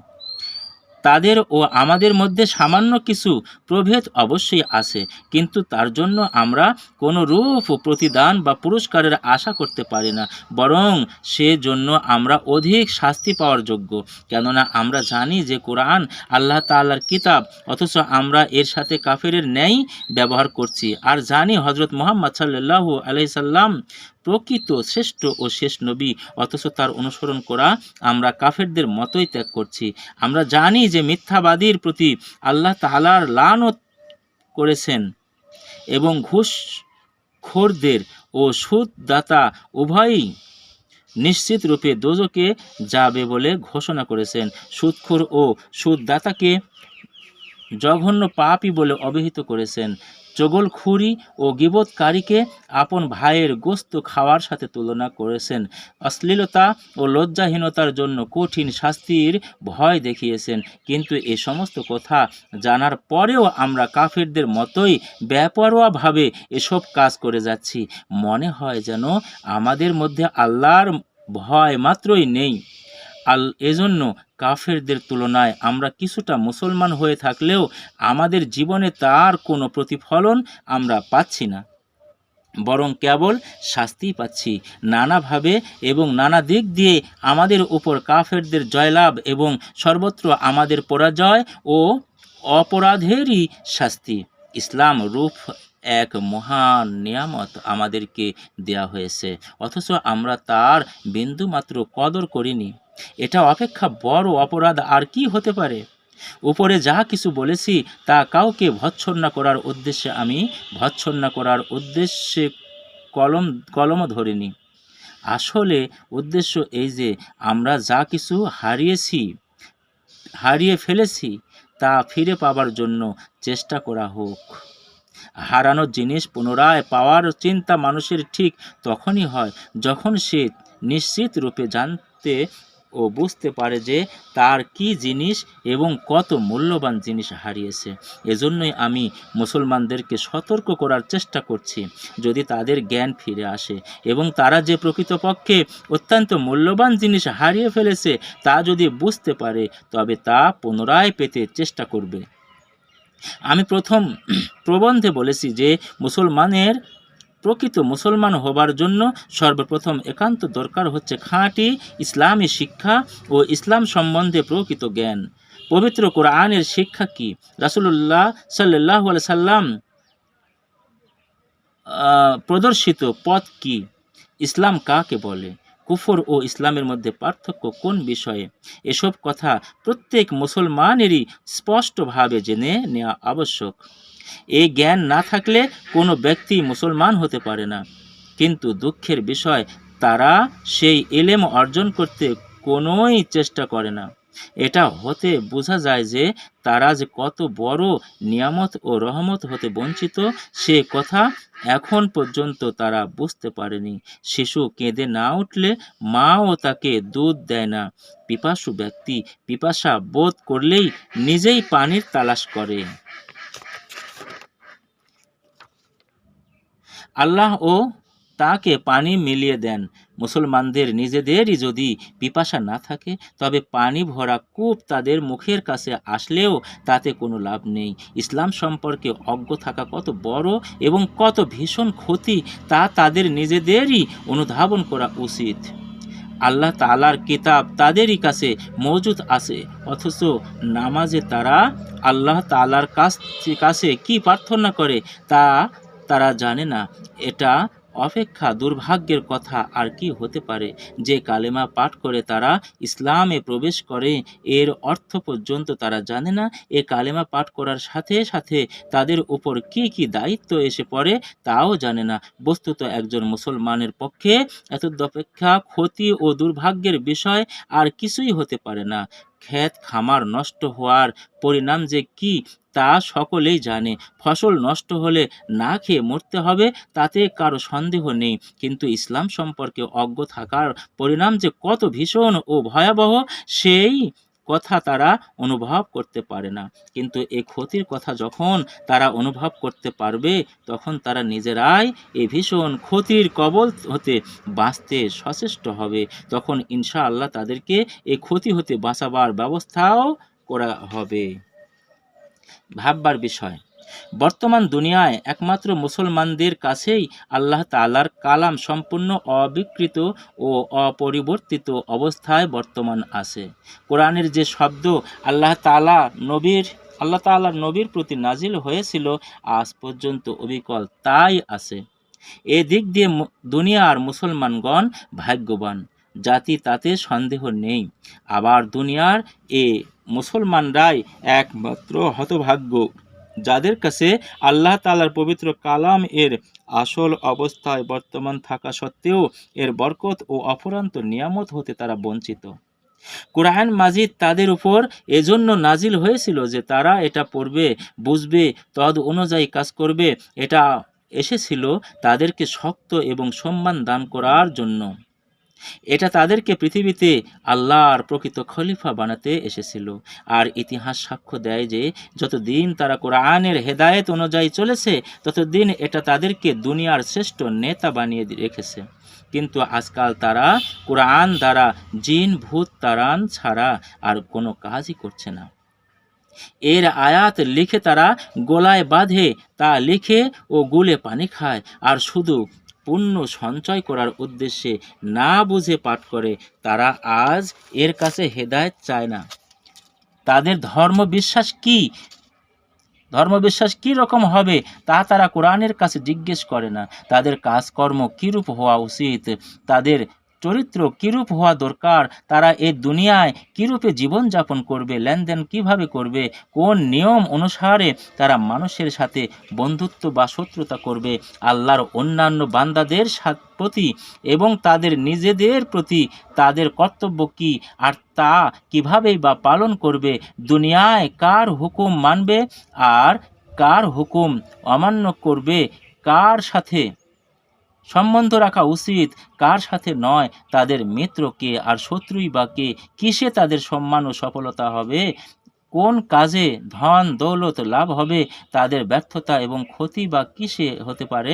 তাদের ও আমাদের মধ্যে সামান্য কিছু প্রভেদ অবশ্যই আছে, কিন্তু তার জন্য আমরা কোনো রূপ প্রতিদান বা পুরস্কারের আশা করতে পারি না, বরং সেজন্য আমরা অধিক শাস্তি পাওয়ার যোগ্য। কেননা আমরা জানি যে কোরআন আল্লাহ তাআলার কিতাব, অথচ আমরা এর সাথে কাফেরের ন্যায় ব্যবহার করছি। আর জানি হযরত মুহাম্মদ সাল্লাল্লাহু আলাইহি সাল্লাম প্রকৃত শ্রেষ্ঠ ও শেষ নবী, অথচ তার অনুসরণ করা আমরা কাফেরদের মতোই ত্যাগ করছি। আমরা জানি যে মিথ্যাবাদীর প্রতি আল্লাহ তাআলার লানত করেছেন এবং ঘুষখোরদের ও সুদদাতা উভয়ই নিশ্চিত রূপে দোজখে যাবে বলে ঘোষণা করেছেন। সুদখোর ও সুদদাতাকে জঘন্য পাপী বলে অভিহিত করেছেন। চগলখুরি ও গীবতকারীকে আপন ভাইয়ের গোস্ত খাওয়ার সাথে তুলনা করেছেন। অশ্লীলতা ও লজ্জাহীনতার জন্য কঠিন শাস্তির ভয় দেখিয়েছেন। কিন্তু এ সমস্ত কথা জানার পরেও আমরা কাফেরদের মতোই বেপরোয়াভাবে এসব কাজ করে যাচ্ছি। মনে হয় যেন আমাদের মধ্যে আল্লাহর ভয় মাত্রই নেই। এজন্য কাফেরদের তুলনায় আমরা কিছুটা মুসলমান হয়ে থাকলেও আমাদের জীবনে তার কোনো প্রতিফলন আমরা পাচ্ছি না, বরং কেবল শাস্তিই পাচ্ছি। নানাভাবে এবং নানা দিক দিয়ে আমাদের উপর কাফেরদের জয়লাভ এবং সর্বত্র আমাদের পরাজয় ও অপরাধেরই শাস্তি। ইসলাম রূপ এক মহান নিয়ামত আমাদেরকে দেয়া হয়েছে, অথচ আমরা তার বিন্দুমাত্র কদর করিনি। এটা অপেক্ষা বড় অপরাধ আর কি হতে পারে? উপরে যা কিছু বলেছি তা কাউকে ভৎসনা করার উদ্দেশ্যে আমি ভৎসনা করার উদ্দেশ্যে কলমও ধরিনি। আসলে উদ্দেশ্য এই যে আমরা যা কিছু হারিয়ে ফেলেছি তা ফিরে পাবার জন্য চেষ্টা করা হোক। হারানো জিনিস পুনরায় পাওয়ার চিন্তা মানুষের ঠিক তখনই হয় যখন সে নিশ্চিত রূপে জানতে ও বুঝতে পারে যে তার কি জিনিস এবং কত মূল্যবান জিনিস হারিয়েছে। এজন্যই আমি মুসলমানদেরকে সতর্ক করার চেষ্টা করছি, যদি তাদের জ্ঞান ফিরে আসে এবং তারা যে প্রকৃতপক্ষে অত্যন্ত মূল্যবান জিনিস হারিয়ে ফেলেছে তা যদি বুঝতে পারে, তবে তা পুনরায় পেতে চেষ্টা করবে। আমি প্রথম প্রবন্ধে বলেছি যে মুসলমানের প্রকৃত মুসলমান হবার জন্য সর্বপ্রথম একান্ত দরকার হচ্ছে খাঁটি ইসলামী শিক্ষা ও ইসলাম সম্বন্ধে প্রকৃত জ্ঞান। পবিত্র কোরআনের শিক্ষা কি? রাসূলুল্লাহ সাল্লাল্লাহু আলাইহি সাল্লাম প্রদর্শিত পথ কি? ইসলাম কাকে বলে? কুফর ও ইসলামের মধ্যে পার্থক্য কোন বিষয়ে? এসব কথা প্রত্যেক মুসলমানেরই স্পষ্টভাবে জেনে নেওয়া আবশ্যক। এই জ্ঞান না থাকলে কোনো ব্যক্তি মুসলমান হতে পারে না। কিন্তু দুঃখের বিষয়, তারা সেই ইলম অর্জন করতে কোনোই চেষ্টা করে না। এটা হতে বোঝা যায় যে তারা যে কত বড় নিয়ামত ও রহমত হতে বঞ্চিত, সে কথা এখন পর্যন্ত তারা বুঝতে পারেনি। শিশু কেঁদে না উঠলে মাও তাকে দুধ দেয় না। পিপাসু ব্যক্তি পিপাসা বোধ করলেই নিজেই পানির তালাশ করে। আল্লাহ ও তাকে পানি মিলিয়ে দেন। মুসলমানদের নিজেদেরই যদি পিপাসা না থাকে, তবে পানি ভরা কূপ তাদের মুখের কাছে আসলেও তাতে কোনো লাভ নেই। ইসলাম সম্পর্কে অজ্ঞ থাকা কত বড় এবং কত ভীষণ ক্ষতি, তা তাদের নিজেদেরই অনুধাবন করা উচিত। আল্লাহ তাআলার কিতাব তাদেরই কাছে মজুদ আছে, অথচ নামাজে তারা আল্লাহ তাআলার কাছে কি প্রার্থনা করে তা তারা জানে না। এটা অপেক্ষা দুর্ভাগ্যের কথা আর কি হতে পারে যে কালেমা পাঠ করে তারা ইসলামে প্রবেশ করে, এর অর্থ পর্যন্ত তারা জানে না। এ কালেমা পাঠ করার সাথে সাথে তাদের উপর কি কি দায়িত্ব এসে পড়ে তাও জানে না। বস্তুত একজন মুসলমানের পক্ষে এতদপেক্ষা ক্ষতি ও দুর্ভাগ্যের বিষয় আর কিছুই হতে পারে না। ক্ষেত খামার নষ্ট হওয়ার পরিণাম যে কি তা সকলেই জানে। ফসল নষ্ট হলে না খেয়ে মরতে হবে, তাতে কারো সন্দেহ নেই। কিন্তু ইসলাম সম্পর্কে অজ্ঞ থাকার পরিণাম যে কত ভীষণ ও ভয়াবহ, সেই কথা তারা অনুভব করতে পারে না। কিন্তু এই ক্ষতির কথা যখন তারা অনুভব করতে পারবে, তখন তারা নিজেরাই এই ভীষণ ক্ষতির কবল হতে বাঁচতে সচেষ্ট হবে। তখন ইনশাআল্লাহ তাদেরকে এই ক্ষতি হতে বাঁচাবার ব্যবস্থাও করা হবে। ভাববার বিষয়, বর্তমান দুনিয়ায় একমাত্র মুসলমানদের কাছেই আল্লাহ তাআলার কালাম সম্পূর্ণ অবিকৃত ও অপরিবর্তিত অবস্থায় বর্তমান আছে। কোরআনের যে শব্দ আল্লাহ তাআলার নবীর প্রতি নাজিল হয়েছিল, আজ পর্যন্ত অবিকল তাই আছে। এ দিক দিয়ে দুনিয়ার মুসলমানগণ ভাগ্যবান জাতি, তাতে সন্দেহ নেই। আবার দুনিয়ার এ মুসলমানরাই একমাত্র হতভাগ্য, যাদের কাছে আল্লাহ তাআলার পবিত্র কালাম এর আসল অবস্থায় বর্তমান থাকা সত্ত্বেও এর বরকত ও অফুরন্ত নিয়ামত হতে তারা বঞ্চিত। কুরআন মাজিদ তাদের উপর এজন্য নাজিল হয়েছিল যে তারা এটা পড়বে, বুঝবে, তদ অনুযায়ী কাজ করবে। এটা এসেছিল তাদেরকে শক্ত এবং সম্মান দান করার জন্য। এটা তাদেরকে পৃথিবীতে আল্লাহর প্রকৃত খলিফা বানাতে এসেছিল। আর ইতিহাস সাক্ষ্য দেয় যে যতদিন তারা কোরআনের হেদায়েত অনুযায়ী চলেছে, ততদিন এটা তাদেরকে দুনিয়ার শ্রেষ্ঠ নেতা বানিয়ে রেখেছে। কিন্তু আজকাল তারা কোরআন দ্বারা জিন ভূত তাড়ান ছাড়া আর কোনো কাজই করছে না। এর আয়াত লিখে তারা গলায় বাঁধে, তা লিখে ও গুলে পানি খায়, আর শুধু পুণ্য সঞ্চয় করার উদ্দেশ্যে না বুঝে পাঠ করে। তারা আজ এর কাছে হেদায়েত চায় না। তাদের ধর্মবিশ্বাস কি রকম হবে তা তারা কোরআনের কাছে জিজ্ঞেস করে না। তাদের কাজকর্ম কিরূপ হওয়া উচিত, তাদের চরিত্র কিরূপ হওয়া দরকার, তারা এই দুনিয়ায় কিরূপে জীবনযাপন করবে, লেনদেন কিভাবে করবে, কোন নিয়ম অনুসারে তারা মানুষের সাথে বন্ধুত্ব বা শত্রুতা করবে, আল্লাহর অন্যান্য বান্দাদের প্রতি এবং তাদের নিজেদের প্রতি তাদের কর্তব্য কি, আর তা কিভাবেই বা পালন করবে, দুনিয়ায় কার হুকুম মানবে আর কার হুকুম অমান্য করবে, কার সাথে সম্বন্ধ রাখা উচিত, কার সাথে নয়, তাদের মিত্র কে আর শত্রুই বা কে, কিসে তাদের সম্মান ও সফলতা হবে, কোন কাজে ধন দৌলত লাভ হবে, তাদের ব্যর্থতা এবং ক্ষতি বা কিসে হতে পারে।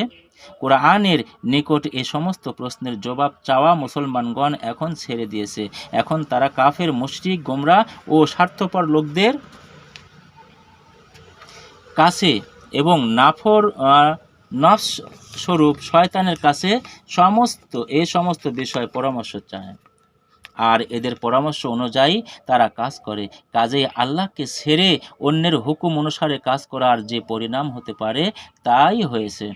কোরআনের নিকট এ সমস্ত প্রশ্নের জবাব চাওয়া মুসলমানগণ এখন ছেড়ে দিয়েছে। এখন তারা কাফের, মুশরিক, গোমরা ও স্বার্থপর লোকদের কাছে এবং নফস স্বরূপ শয়তানের কাছে এই সমস্ত বিষয় পরামর্শ চায়, আর এদের পরামর্শ অনুযায়ী তারা কাজ করে। কাজেই আল্লাহকে ছেড়ে অন্যের হুকুম অনুসারে কাজ করার যে পরিণাম হতে পারে তাই হয়েছে।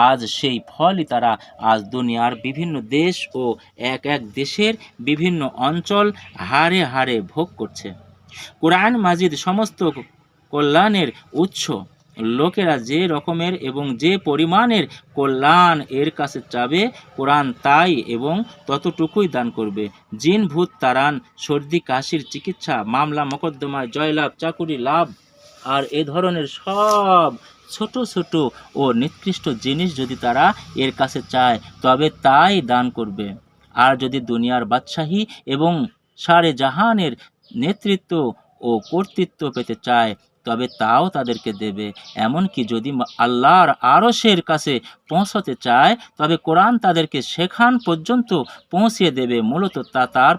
আজ সেই ফলই তারা আজ দুনিয়ার বিভিন্ন দেশ ও এক এক দেশের বিভিন্ন অঞ্চল হারে হারে ভোগ করছে। কোরআন মাজিদ সমস্ত কল্যাণের উৎস। লোকেরা যে রকমের এবং যে পরিমাণের কল্যাণ এর কাছে চাবে, কোরআন তাই এবং ততটুকুই দান করবে। জিন ভূত তাড়ান, সর্দি কাশির চিকিৎসা, মামলা মোকদ্দমায় জয়লাভ, চাকুরি লাভ আর এ ধরনের সব ছোট ছোট ও নিকৃষ্ট জিনিস যদি তারা এর কাছে চায় তবে তাই দান করবে। আর যদি দুনিয়ার বাদশাহী এবং সারে জাহানের নেতৃত্ব ও কর্তৃত্ব পেতে চায় তবে তাও তাদেরকে দেবে। এমনকি যদি আল্লাহর আরশের কাছে পৌঁছতে চায় তবে কোরআন তাদেরকে সেখান পর্যন্ত পৌঁছিয়ে দেবে। মূলত তা তার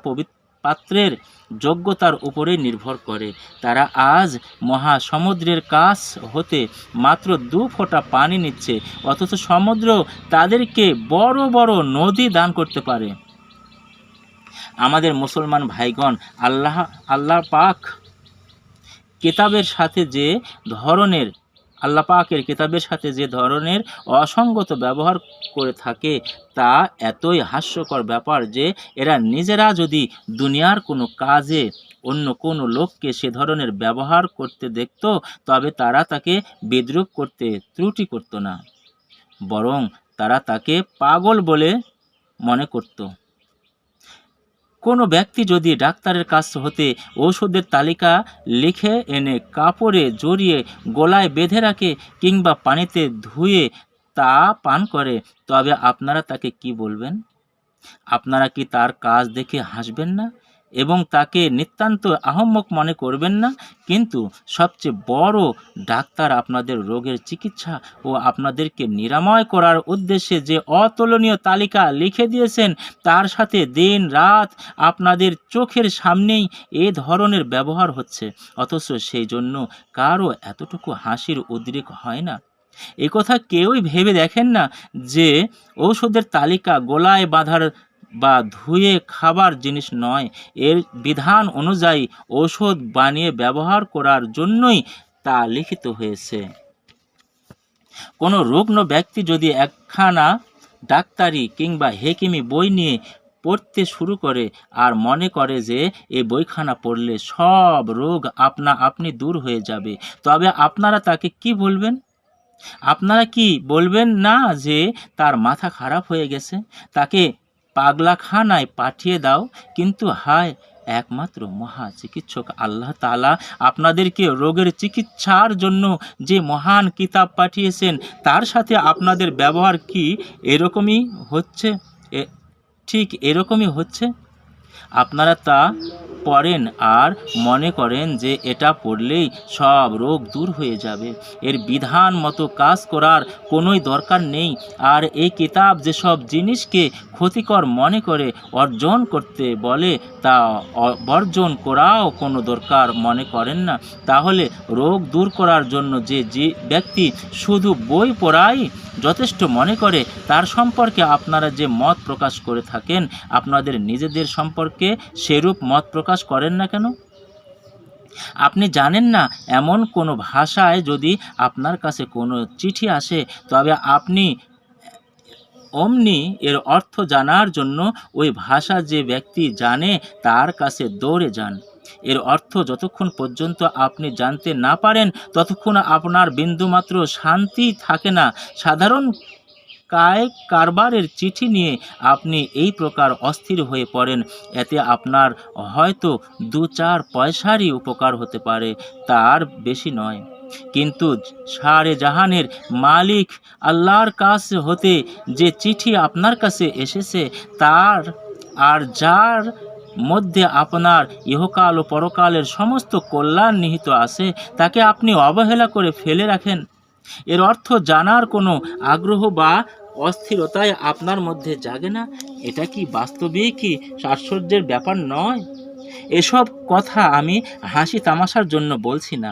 পাত্রের যোগ্যতার উপরে নির্ভর করে। তারা আজ মহাসমুদ্রের কাছ হতে মাত্র 2 ফোঁটা পানি নিচ্ছে, অথচ সমুদ্র তাদেরকে বড় বড় নদী দান করতে পারে। আমাদের মুসলমান ভাইগণ, আল্লাহ পাক কিতাবের সাথে যে ধরনের অসঙ্গত ব্যবহার করে থাকে তা এতই হাস্যকর ব্যাপার যে এরা নিজেরা যদি দুনিয়ার কোনো কাজে অন্য কোনো লোককে সে ধরনের ব্যবহার করতে দেখত তবে তারা তাকে বিদ্রূপ করতে ত্রুটি করত না, বরং তারা তাকে পাগল বলে মনে করত। কোনো ব্যক্তি যদি ডাক্তারের কাছ হতে ঔষধের তালিকা লিখে এনে কাপড়ে জড়িয়ে গলায় বেঁধে রাখে কিংবা পানিতে ধুয়ে তা পান করে তবে আপনারা তাকে কি বলবেন? আপনারা কি তার কাজ দেখে হাসবেন না এবং তাকে নিতান্ত আহম্মক মনে করবেন না? কিন্তু সবচেয়ে বড় ডাক্তার আপনাদের রোগের চিকিৎসা ও আপনাদেরকে নিরাময় করার উদ্দেশ্যে যে অতুলনীয় তালিকা লিখে দিয়েছেন তার সাথে দিন রাত আপনাদের চোখের সামনেই এ ধরনের ব্যবহার হচ্ছে, অথচ সেই জন্য কারও এতটুকু হাসির উদ্রেক হয় না। এ কথা কেউই ভেবে দেখেন না যে ঔষধের তালিকা গলায় বাঁধার বা ধুয়ে খাবার জিনিস নয়। এর বিধান অনুযায়ী ঔষধ বানিয়ে ব্যবহার করার জন্যই তা লিখিত হয়েছে। কোনো রুগ্ন ব্যক্তি যদি একখানা ডাক্তারি কিংবা হেকিমি বই নিয়ে পড়তে শুরু করে আর মনে করে যে এই বইখানা পড়লে সব রোগ আপনা আপনি দূর হয়ে যাবে, তবে আপনারা তাকে কি বলবেন? আপনারা কি বলবেন না যে তার মাথা খারাপ হয়ে গেছে, তাকে পাগলাখানায় পাঠিয়ে দাও? কিন্তু হায়, একমাত্র মহা চিকিৎসক আল্লাহ তাআলা আপনাদেরকে রোগের চিকিৎসার জন্য যে মহান কিতাব পাঠিয়েছেন তার সাথে আপনাদের ব্যবহার কি এরকমই হচ্ছে? ঠিক এরকমই হচ্ছে। আপনারা তা পড়েন আর মনে করেন যে এটা পড়লেই সব রোগ দূর হয়ে যাবে। এর বিধান মতো কাজ করার কোনোই দরকার নেই। আর এই কিতাব যেসব জিনিসকে ক্ষতিকর মনে করে অর্জন করতে বলে তা বর্জন করাও কোনো দরকার মনে করেন না। তাহলে রোগ দূর করার জন্য যে ব্যক্তি শুধু বই পড়াই যথেষ্ট মনে করে তার সম্পর্কে আপনারা যে মত প্রকাশ করে থাকেন আপনাদের নিজেদের সম্পর্কে সেরূপ মত প্রকাশ করেন না কেন? আপনি জানেন না এমন কোনো ভাষায় যদি আপনার কাছে কোনো চিঠি আসে তবে আপনি অমনি এর অর্থ জানার জন্য ওই ভাষা যে ব্যক্তি জানে তার কাছে দৌড়ে যান। এর অর্থ যতক্ষণ পর্যন্ত আপনি জানতে না পারেন ততক্ষণ আপনার বিন্দুমাত্র শান্তি থাকে না। সাধারণ কারবারের চিঠি নিয়ে আপনি এই প্রকার অস্থির হয়ে পড়েন, এতে আপনার হয়তো 2-4 পয়সারই উপকার হতে পারে, তার বেশি নয়। কিন্তু সারে জাহানের মালিক আল্লাহর কাছ হতে যে চিঠি আপনার কাছে এসেছে তার আর যার মধ্যে আপনার ইহকাল ও পরকালের সমস্ত কল্যাণ নিহিত আছে তাকে আপনি অবহেলা করে ফেলে রাখেন। এর অর্থ জানার কোনো আগ্রহ বা অস্থিরতায় আপনার মধ্যে জাগে না? এটা কি বাস্তবিকই আশ্চর্যের ব্যাপার নয়? এসব কথা আমি হাসি তামাশার জন্য বলছি না।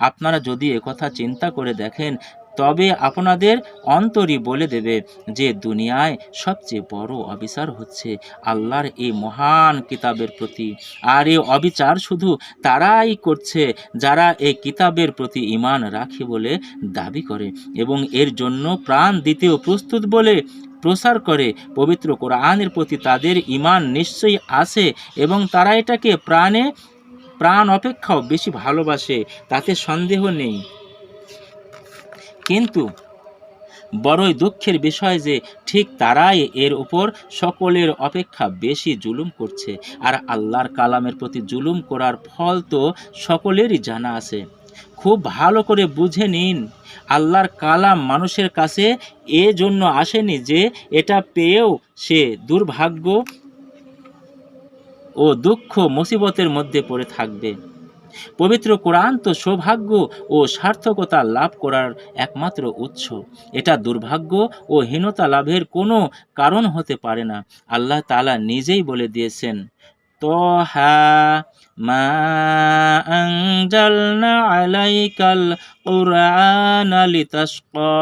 আপনারা যদি একথা চিন্তা করে দেখেন তবে আপনাদের অন্তরই বলে দেবে যে দুনিয়ায় সবচেয়ে বড় অবিচার হচ্ছে আল্লাহর এই মহান কিতাবের প্রতি। আর এই অবিচার শুধু তারাই করছে যারা এই কিতাবের প্রতি ঈমান রাখে বলে দাবি করে এবং এর জন্য প্রাণ দিতেও প্রস্তুত বলে প্রচার করে। পবিত্র কোরআনের প্রতি তাদের ঈমান নিশ্চয়ই আছে এবং তারা এটাকে প্রাণ অপেক্ষাও বেশি ভালোবাসে, তাতে সন্দেহ নেই। কিন্তু বড়ই দুঃখের বিষয় যে ঠিক তারাই এর উপর সকলের অপেক্ষা বেশি জুলুম করছে। আর আল্লাহর কালামের প্রতি জুলুম করার ফল তো সকলেরই জানা আছে। খুব ভালো করে বুঝে নিন, আল্লাহর কালাম মানুষের কাছে এজন্য আসেনি যে এটা পেয়েও সে দুর্ভাগ্য ও দুঃখ মুসিবতের মধ্যে পড়ে থাকবে। পবিত্র কোরআন তো সৌভাগ্য ও সার্থকতা লাভ করার একমাত্র উৎস। এটা দুর্ভাগ্য ও হীনতা লাভের কোনো কারণ হতে পারে না। আল্লাহ তাআলা নিজেই বলে দিয়েছেন, তহা মা আনজালনা আলাইকাল কুরআনা লিতাশকা।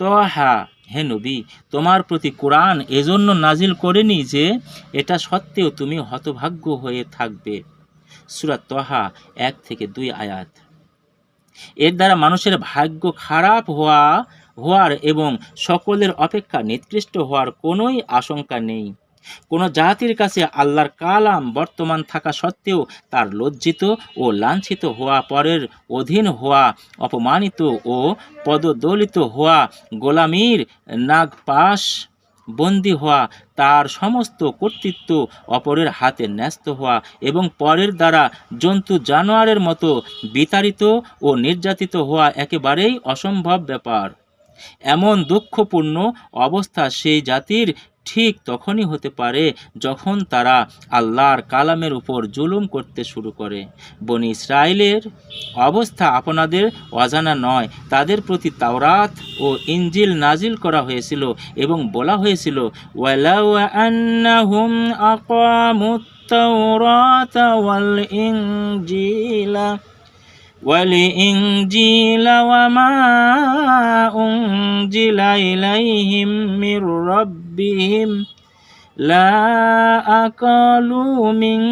তহা, হে নবী, তোমার প্রতি কোরআন এজন্য নাজিল করেনি যে এটা সত্ত্বেও তুমি হতভাগ্য হয়ে থাকবে। সূরা তহা 1-2 আয়াত। এর দ্বারা মানুষের ভাগ্য খারাপ হওয়ার এবং সকলের অপেক্ষা নিকৃষ্ট হওয়ার কোনোই আশঙ্কা নেই। কোনো জাতির কাছে আল্লাহর কালাম বর্তমান থাকা সত্ত্বেও তার লজ্জিত ও লাঞ্ছিত হওয়া, পরের অধীন হওয়া, অপমানিত ও পদদলিত হওয়া, গোলামীর নাগপাশ বন্দী হওয়া, তার সমস্ত কর্তৃত্ব অপরের হাতে ন্যস্ত হওয়া এবং পরের দ্বারা জন্তু জানোয়ারের মতো বিতাড়িত ও নির্যাতিত হওয়া একেবারেই অসম্ভব ব্যাপার। এমন দুঃখপূর্ণ অবস্থা সেই জাতির ঠিক তখনই হতে পারে যখন তারা আল্লাহর কালামের উপর জুলুম করতে শুরু করে। বনী ইসরাইলের অবস্থা আপনাদের অজানা নয়। তাদের প্রতি তাওরাত ও ইনজিল নাজিল করা হয়েছিল এবং বলা হয়েছিল, ওয়ালাউ আন্নাহুম আকামুত তাওরাতা ওয়াল ইনজিলা ওয়ামা উনজিলা ইলাইহিম মির রাব্বিহিম লা আকালু মিন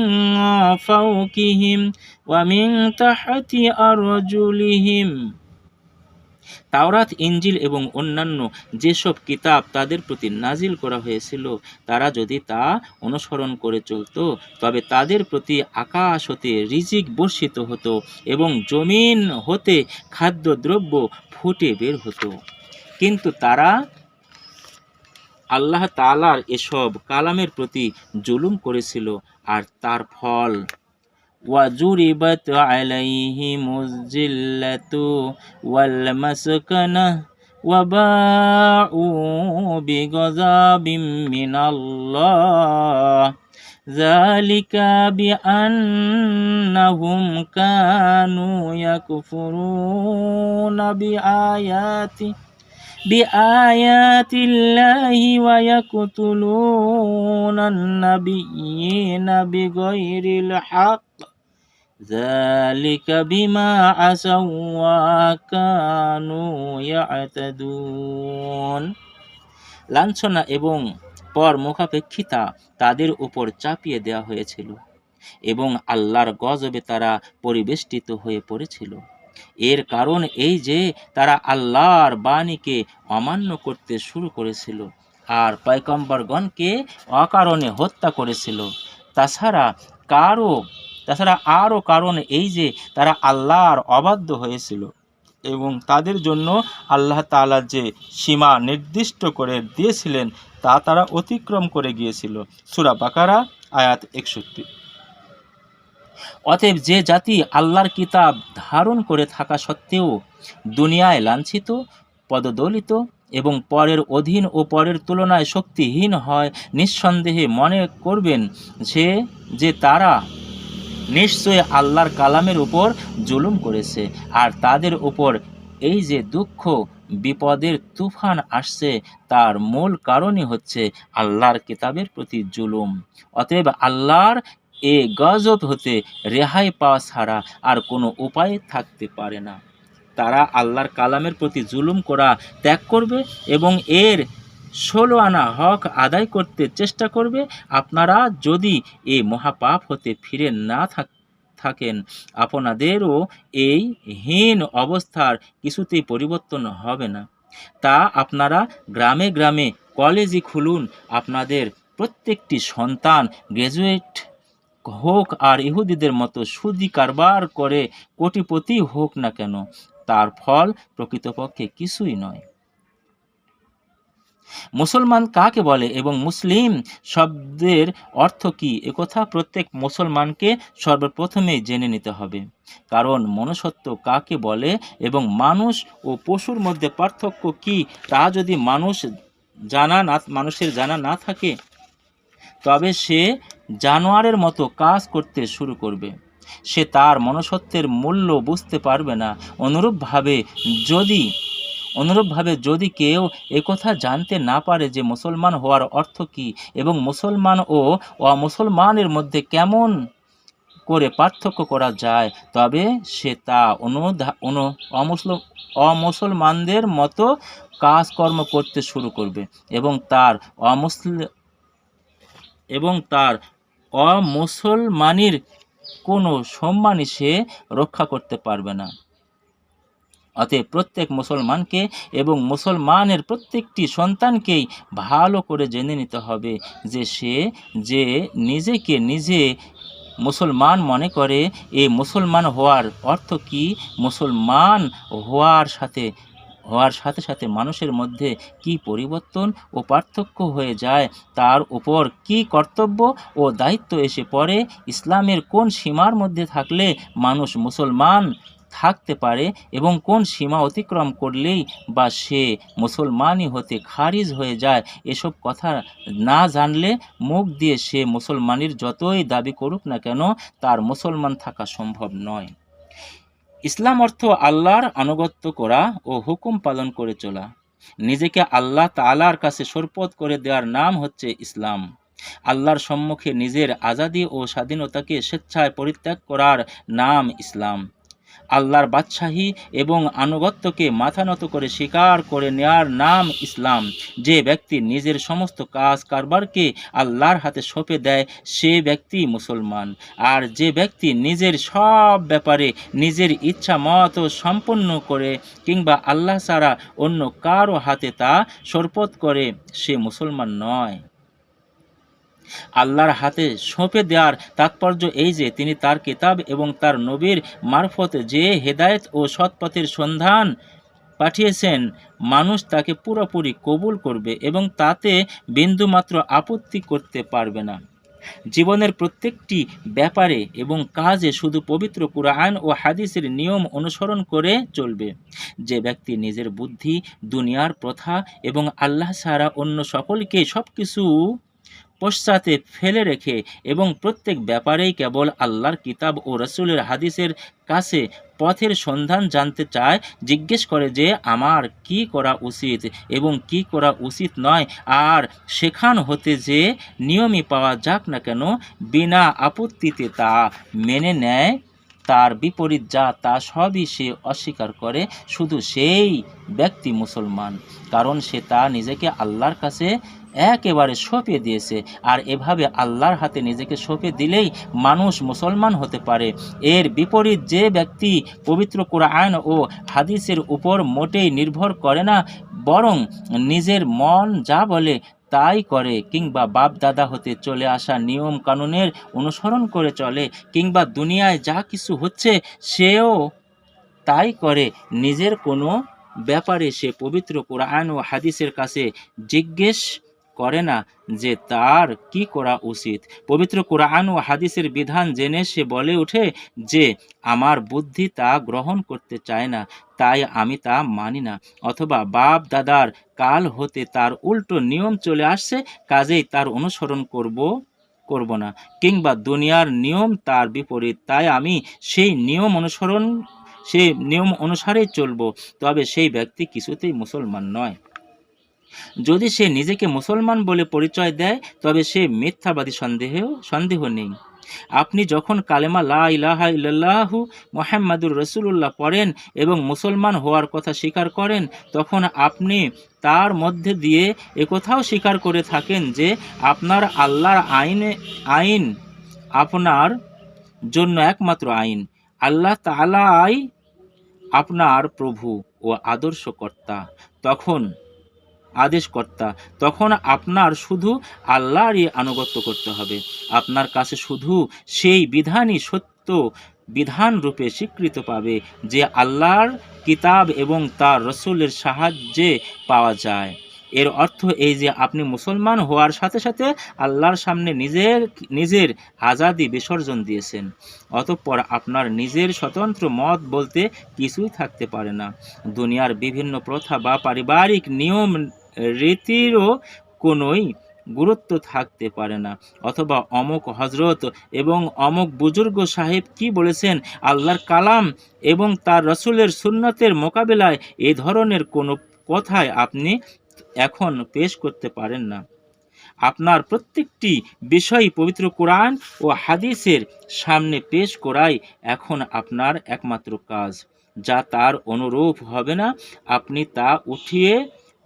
ফাওকিহিম ওয়া মিন তাহতি আরজুলিহিম। তাওরাত, ইনজিল এবং অন্যান্য যেসব কিতাব তাদের প্রতি নাজিল করা হয়েছিল, তারা যদি তা অনুসরণ করে চলত, তবে তাদের প্রতি আকাশ হতে রিজিক বর্ষিত হতো এবং জমিন হতে খাদ্যদ্রব্য ফুটে বের হতো। কিন্তু তারা আল্লাহ তাআলার এসব কালামের প্রতি জুলুম করেছিল, আর তার ফল وَضُرِبَتْ عَلَيْهِمُ الذِّلَّةُ وَالْمَسْكَنَةُ وَبَاءُوا بِغَضَبٍ مِّنَ اللَّهِ ذَلِكَ بِأَنَّهُمْ كَانُوا يَكْفُرُونَ بآيات الله ويقتلون النبيين بغير الحق ذلك بما عصوا وكانوا يعتدون। লাঞ্ছনা এবং পর মুখাপেক্ষিতা তাদের উপর চাপিয়ে দেওয়া হয়েছিল এবং আল্লাহর গজবে তারা পরিবেষ্টিত হয়ে পড়েছিল। এর কারণ এই যে তারা আল্লাহর বাণীকে অমান্য করতে শুরু করেছিল আর পয়গম্বরগণকে অকারণে হত্যা করেছিল। তাছাড়া আরও কারণ এই যে তারা আল্লাহর অবাধ্য হয়েছিল এবং তাদের জন্য আল্লাহ তাআলা যে সীমা নির্দিষ্ট করে দিয়েছিলেন তা তারা অতিক্রম করে গিয়েছিল। সূরা বাকারা আয়াত 61। অতএব যে জাতি আল্লাহর কিতাব ধারণ করে থাকা সত্ত্বেও দুনিয়ায় লাঞ্ছিত, পদদলিত এবং পরের অধীন ও পরের তুলনায় শক্তিহীন হয়, নিঃসন্দেহে মনে করবেন যে তারা নিশ্চয় আল্লাহর কালামের উপর জুলুম করেছে। আর তাদের উপর এই যে দুঃখ বিপদের তুফান আসছে তার মূল কারণই হচ্ছে আল্লাহর কিতাবের প্রতি জুলুম। অতএব আল্লাহর এ গজব হতে রেহাই পাওয়া ছাড়া আর কোনো উপায় থাকতে পারে না। তারা আল্লাহর কালামের প্রতি জুলুম করা ত্যাগ করবে এবং এর 16 আনা হক আদায় করতে চেষ্টা করবে। আপনারা যদি এই মহাপাপ হতে ফিরে না থাকেন, আপনাদেরও এই হীন অবস্থার কিছুতেই পরিবর্তন হবে না। তা আপনারা গ্রামে গ্রামে কলেজই খুলুন, আপনাদের প্রত্যেকটি সন্তান গ্র্যাজুয়েট হোক আর ইহুদিদের মতো সুদি কারবার করে কোটিপতি হোক না কেন, তার ফল প্রকৃতপক্ষে কিছুই নয়। মুসলমান কাকে বলে এবং মুসলিম শব্দের অর্থ কী, একথা প্রত্যেক মুসলমানকে সর্বপ্রথমেই জেনে নিতে হবে। কারণ মনুষ্যত্ব কাকে বলে এবং মানুষ ও পশুর মধ্যে পার্থক্য কী তা যদি মানুষের জানা না থাকে, তবে সে জানোয়ারের মতো কাজ করতে শুরু করবে। সে তার মনুষ্যত্বের মূল্য বুঝতে পারবে না। অনুরূপভাবে যদি কেউ একথা জানতে না পারে যে মুসলমান হওয়ার অর্থ কী এবং মুসলমান ও অমুসলমানের মধ্যে কেমন করে পার্থক্য করা যায়, তবে সে তা অমুসলমানদের মতো কাজকর্ম করতে শুরু করবে এবং তার অমুসলমানির কোনো সম্মানই সে রক্ষা করতে পারবে না। অতএব প্রত্যেক মুসলমানকে এবং মুসলমানের প্রত্যেকটি সন্তানকেই ভালো করে জেনে নিতে হবে যে সে যে নিজেকে নিজে মুসলমান মনে করে, এই মুসলমান হওয়ার অর্থ কী, মুসলমান হওয়ার সাথে সাথে মানুষের মধ্যে কি পরিবর্তন ও পার্থক্য হয়ে যায়, তার উপর কি কর্তব্য ও দায়িত্ব এসে পড়ে, ইসলামের কোন সীমার মধ্যে থাকলে মানুষ মুসলমান থাকতে পারে এবং কোন সীমা অতিক্রম করলেই বা সে মুসলমানই হতে খারিজ হয়ে যায়, এসব কথা না জানলে মুখ দিয়ে সে মুসলমানের যতই দাবি করুক না কেন, তার মুসলমান থাকা সম্ভব নয়। ইসলাম অর্থ আল্লাহর আনুগত্য করা ও হুকুম পালন করে চলা। নিজেকে আল্লাহ তাআলার কাছে সোপর্দ করে দেওয়ার নাম হচ্ছে ইসলাম। আল্লাহর সম্মুখে নিজের আজাদী ও স্বাধীনতাকে স্বেচ্ছায় পরিত্যাগ করার নাম ইসলাম। আল্লাহর বাদশাহী এবং আনুগত্যকে মাথা নত করে স্বীকার করে নেওয়ার নাম ইসলাম। যে ব্যক্তি নিজের সমস্ত কাজ কারবারকে আল্লাহর হাতে সঁপে দেয়, সে ব্যক্তি মুসলমান। আর যে ব্যক্তি নিজের সব ব্যাপারে নিজের ইচ্ছা মতো সম্পন্ন করে কিংবা আল্লাহ ছাড়া অন্য কারো হাতে তা সোপর্দ করে, সে মুসলমান নয়। আল্লাহর হাতে সঁপে দেওয়ার তাৎপর্য এই যে তিনি তার কিতাব এবং তার নবীর মারফত যে হেদায়েত ও সৎপথের সন্ধান পাঠিয়েছেন, মানুষ তাকে পুরোপুরি কবুল করবে এবং তাতে বিন্দুমাত্র আপত্তি করতে পারবে না। জীবনের প্রত্যেকটি ব্যাপারে এবং কাজে শুধু পবিত্র কুরআন ও হাদিসের নিয়ম অনুসরণ করে চলবে। যে ব্যক্তি নিজের বুদ্ধি, দুনিয়ার প্রথা এবং আল্লাহ ছাড়া অন্য সকলকে সবকিছু পশ্চাতে ফেলে রেখে এবং প্রত্যেক ব্যাপারেই কেবল আল্লাহর কিতাব ও রাসূলের হাদিসের কাছে পথের সন্ধান জানতে চায়, জিজ্ঞেস করে যে আমার কি করা উচিত এবং কি করা উচিত নয়, আর সেখান হতে যে নিয়মই পাওয়া যাক না কেন বিনা আপত্তিতে তা মেনে নেয়, তার বিপরীত যা তা সবই সে অস্বীকার করে, শুধু সেই ব্যক্তি মুসলমান। কারণ সে তা নিজেকে আল্লাহর কাছে একেবারে সঁপে দিয়েছে। আর এভাবে আল্লাহর হাতে নিজেকে সঁপে দিলেই মানুষ মুসলমান হতে পারে। এর বিপরীত যে ব্যক্তি পবিত্র কুরআন ও হাদিসের উপর মোটেই নির্ভর করে না, বরং নিজের মন যা বলে তাই করে, কিংবা বাপ দাদা হতে চলে আসা নিয়ম কানুনের অনুসরণ করে চলে, কিংবা দুনিয়ায় যা কিছু হচ্ছে সেও তাই করে, নিজের কোনো ব্যাপারে সে পবিত্র কুরআন ও হাদিসের কাছে জিজ্ঞেস করে না যে তার কি করা উচিত। পবিত্র কুরআন ও হাদিসের বিধান জেনে সে বলে ওঠে যে আমার বুদ্ধি তা গ্রহণ করতে চায় না, তাই আমি তা মানি না। অথবা বাপ দাদার কাল হতে তার উল্টো নিয়ম চলে আসছে, কাজেই তার অনুসরণ করব না, কিংবা দুনিয়ার নিয়ম তার বিপরীত, তাই আমি সেই নিয়ম অনুসারেই চলব, তবে সেই ব্যক্তি কিছুতেই মুসলমান নয়। যদি সে নিজেকে মুসলমান বলে পরিচয় দেয় তবে সে মিথ্যাবাদী, সন্দেহ নেই। আপনি যখন কালেমা লা ইলাহা ইল্লাল্লাহু মুহাম্মাদুর রাসূলুল্লাহ পড়েন এবং মুসলমান হওয়ার কথা স্বীকার করেন, তখন আপনি তার মধ্যে দিয়ে একথাও স্বীকার করে থাকেন যে আপনার আল্লাহর আইন আপনার জন্য একমাত্র আইন। আল্লাহ তাআলাই আপনার প্রভু ও আদেশকর্তা। তখন আপনার শুধু আল্লাহরই আনুগত্য করতে হবে। আপনার কাছে শুধু সেই বিধানই সত্য বিধান রূপে স্বীকৃত পাবে যে আল্লাহর কিতাব এবং তার রসুলের সাহায্যে পাওয়া যায়। এর অর্থ এই যে আপনি মুসলমান হওয়ার সাথে সাথে আল্লাহর সামনে নিজের আজাদি বিসর্জন দিয়েছেন। অতঃপর আপনার নিজের স্বতন্ত্র মত বলতে কিছুই থাকতে পারে না। দুনিয়ার বিভিন্ন প্রথা বা পারিবারিক নিয়ম রীতিরও কোনোই গুরুত্ব থাকতে পারে না। অথবা অমুক হজরত এবং অমুক বুজুর্গ সাহেব কি বলেছেন, আল্লাহর কালাম এবং তার রসুলের সুন্নতের মোকাবেলায় এই ধরনের কোনো কথাই আপনি এখন পেশ করতে পারেন না। আপনার প্রত্যেকটি বিষয় পবিত্র কোরআন ও হাদিসের সামনে পেশ করাই এখন আপনার একমাত্র কাজ। যা তার অনুরূপ হবে না, আপনি তা উঠিয়ে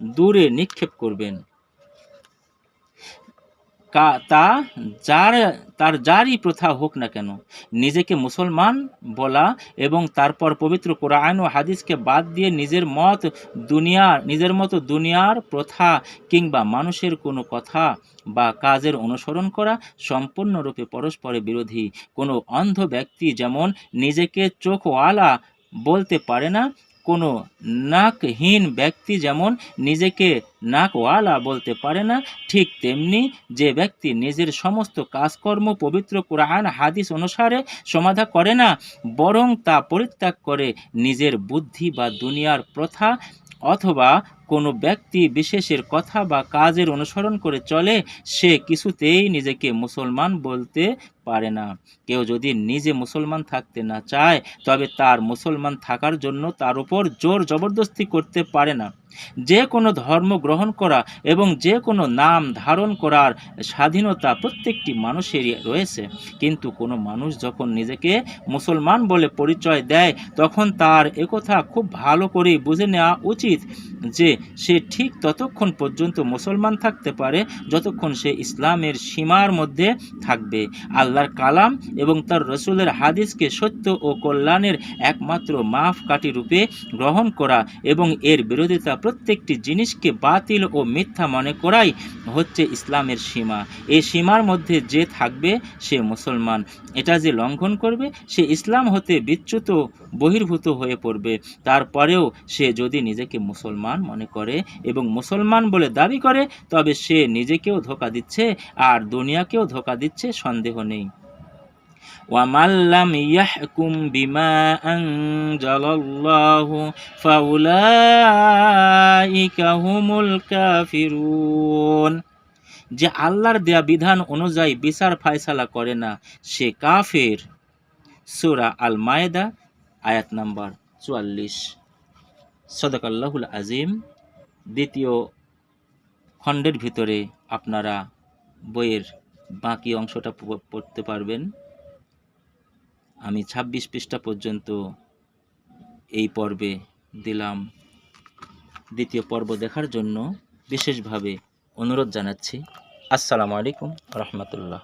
দূরে নিক্ষেপ করবেন। তার যারই প্রথা হোক না কেন, নিজেকে মুসলমান বলা এবং তারপর পবিত্র কোরআন ও হাদিসকে বাদ দিয়ে নিজের মতো দুনিয়ার প্রথা কিংবা মানুষের কোনো কথা বা কাজের অনুসরণ করা সম্পূর্ণরূপে পরস্পরের বিরোধী। কোনো অন্ধ ব্যক্তি যেমন নিজেকে চোখওয়ালা বলতে পারে না, কোনো নাকহীন ব্যক্তি যেমন নিজেকে নাকওয়ালা বলতে পারে না, ঠিক তেমনি যে ব্যক্তি নিজের সমস্ত কাজকর্ম পবিত্র কোরআন হাদিস অনুসারে সমাধা করে না, বরং তা পরিত্যাগ করে নিজের বুদ্ধি বা দুনিয়ার প্রথা অথবা কোনো ব্যক্তি বিশেষের কথা বা কাজের অনুসরণ করে চলে, সে কিছুতেই নিজেকে মুসলমান বলতে পারে না। কেউ যদি নিজে মুসলমান থাকতে না চায় তবে তার মুসলমান থাকার জন্য তার উপর জোর জবরদস্তি করতে পারে না। যে কোনো ধর্ম গ্রহণ করা এবং যে কোনো নাম ধারণ করার স্বাধীনতা প্রত্যেকটি মানুষেরই রয়েছে, কিন্তু কোনো মানুষ যখন নিজেকে মুসলমান বলে পরিচয় দেয় তখন তার একথা খুব ভালো করে বুঝে নেওয়া উচিত যে সে ঠিক ততক্ষণ পর্যন্ত মুসলমান থাকতে পারে যতক্ষণ সে ইসলামের সীমার মধ্যে থাকবে। আল্লাহর কালাম এবং তার রসুলের হাদিসকে সত্য ও কল্যাণের একমাত্র মাপকাঠি রূপে গ্রহণ করা এবং এর বিরোধিতা প্রত্যেকটি জিনিসকে বাতিল ও মিথ্যা মনে করাই হচ্ছে ইসলামের সীমা। এই সীমার মধ্যে যে থাকবে সে মুসলমান। এটা যে লঙ্ঘন করবে সে ইসলাম হতে বিচ্যুত বহির্ভূত হয়ে পড়বে। তারপরেও সে যদি নিজেকে মুসলমান মনে করে এবং মুসলমান বলে দাবি করে তবে সে নিজেকেও ধোঁকা দিচ্ছে আর দুনিয়াকেও ধোঁকা দিচ্ছে, সন্দেহ নেই। ওয়ামান লাম ইয়াহকুম বিমা আনজালাল্লাহু ফাউলাইকা হুমুল কাফিরুন। যে আল্লাহর দেয়া বিধান অনুযায়ী বিচার ফায়সালা করে না সে কাফের। সূরা আল মায়েদা আয়াত নাম্বার ৪৪। সদাকাল্লাহুল আজিম। দ্বিতীয় খণ্ডের ভিতরে আপনারা বইয়ের বাকি অংশটা পড়তে পারবেন। আমি ২৬ পৃষ্ঠা পর্যন্ত এই পর্বে দিলাম। দ্বিতীয় পর্ব দেখার জন্য বিশেষভাবে অনুরোধ জানাচ্ছি। আসসালামু আলাইকুম রহমতুল্লাহ।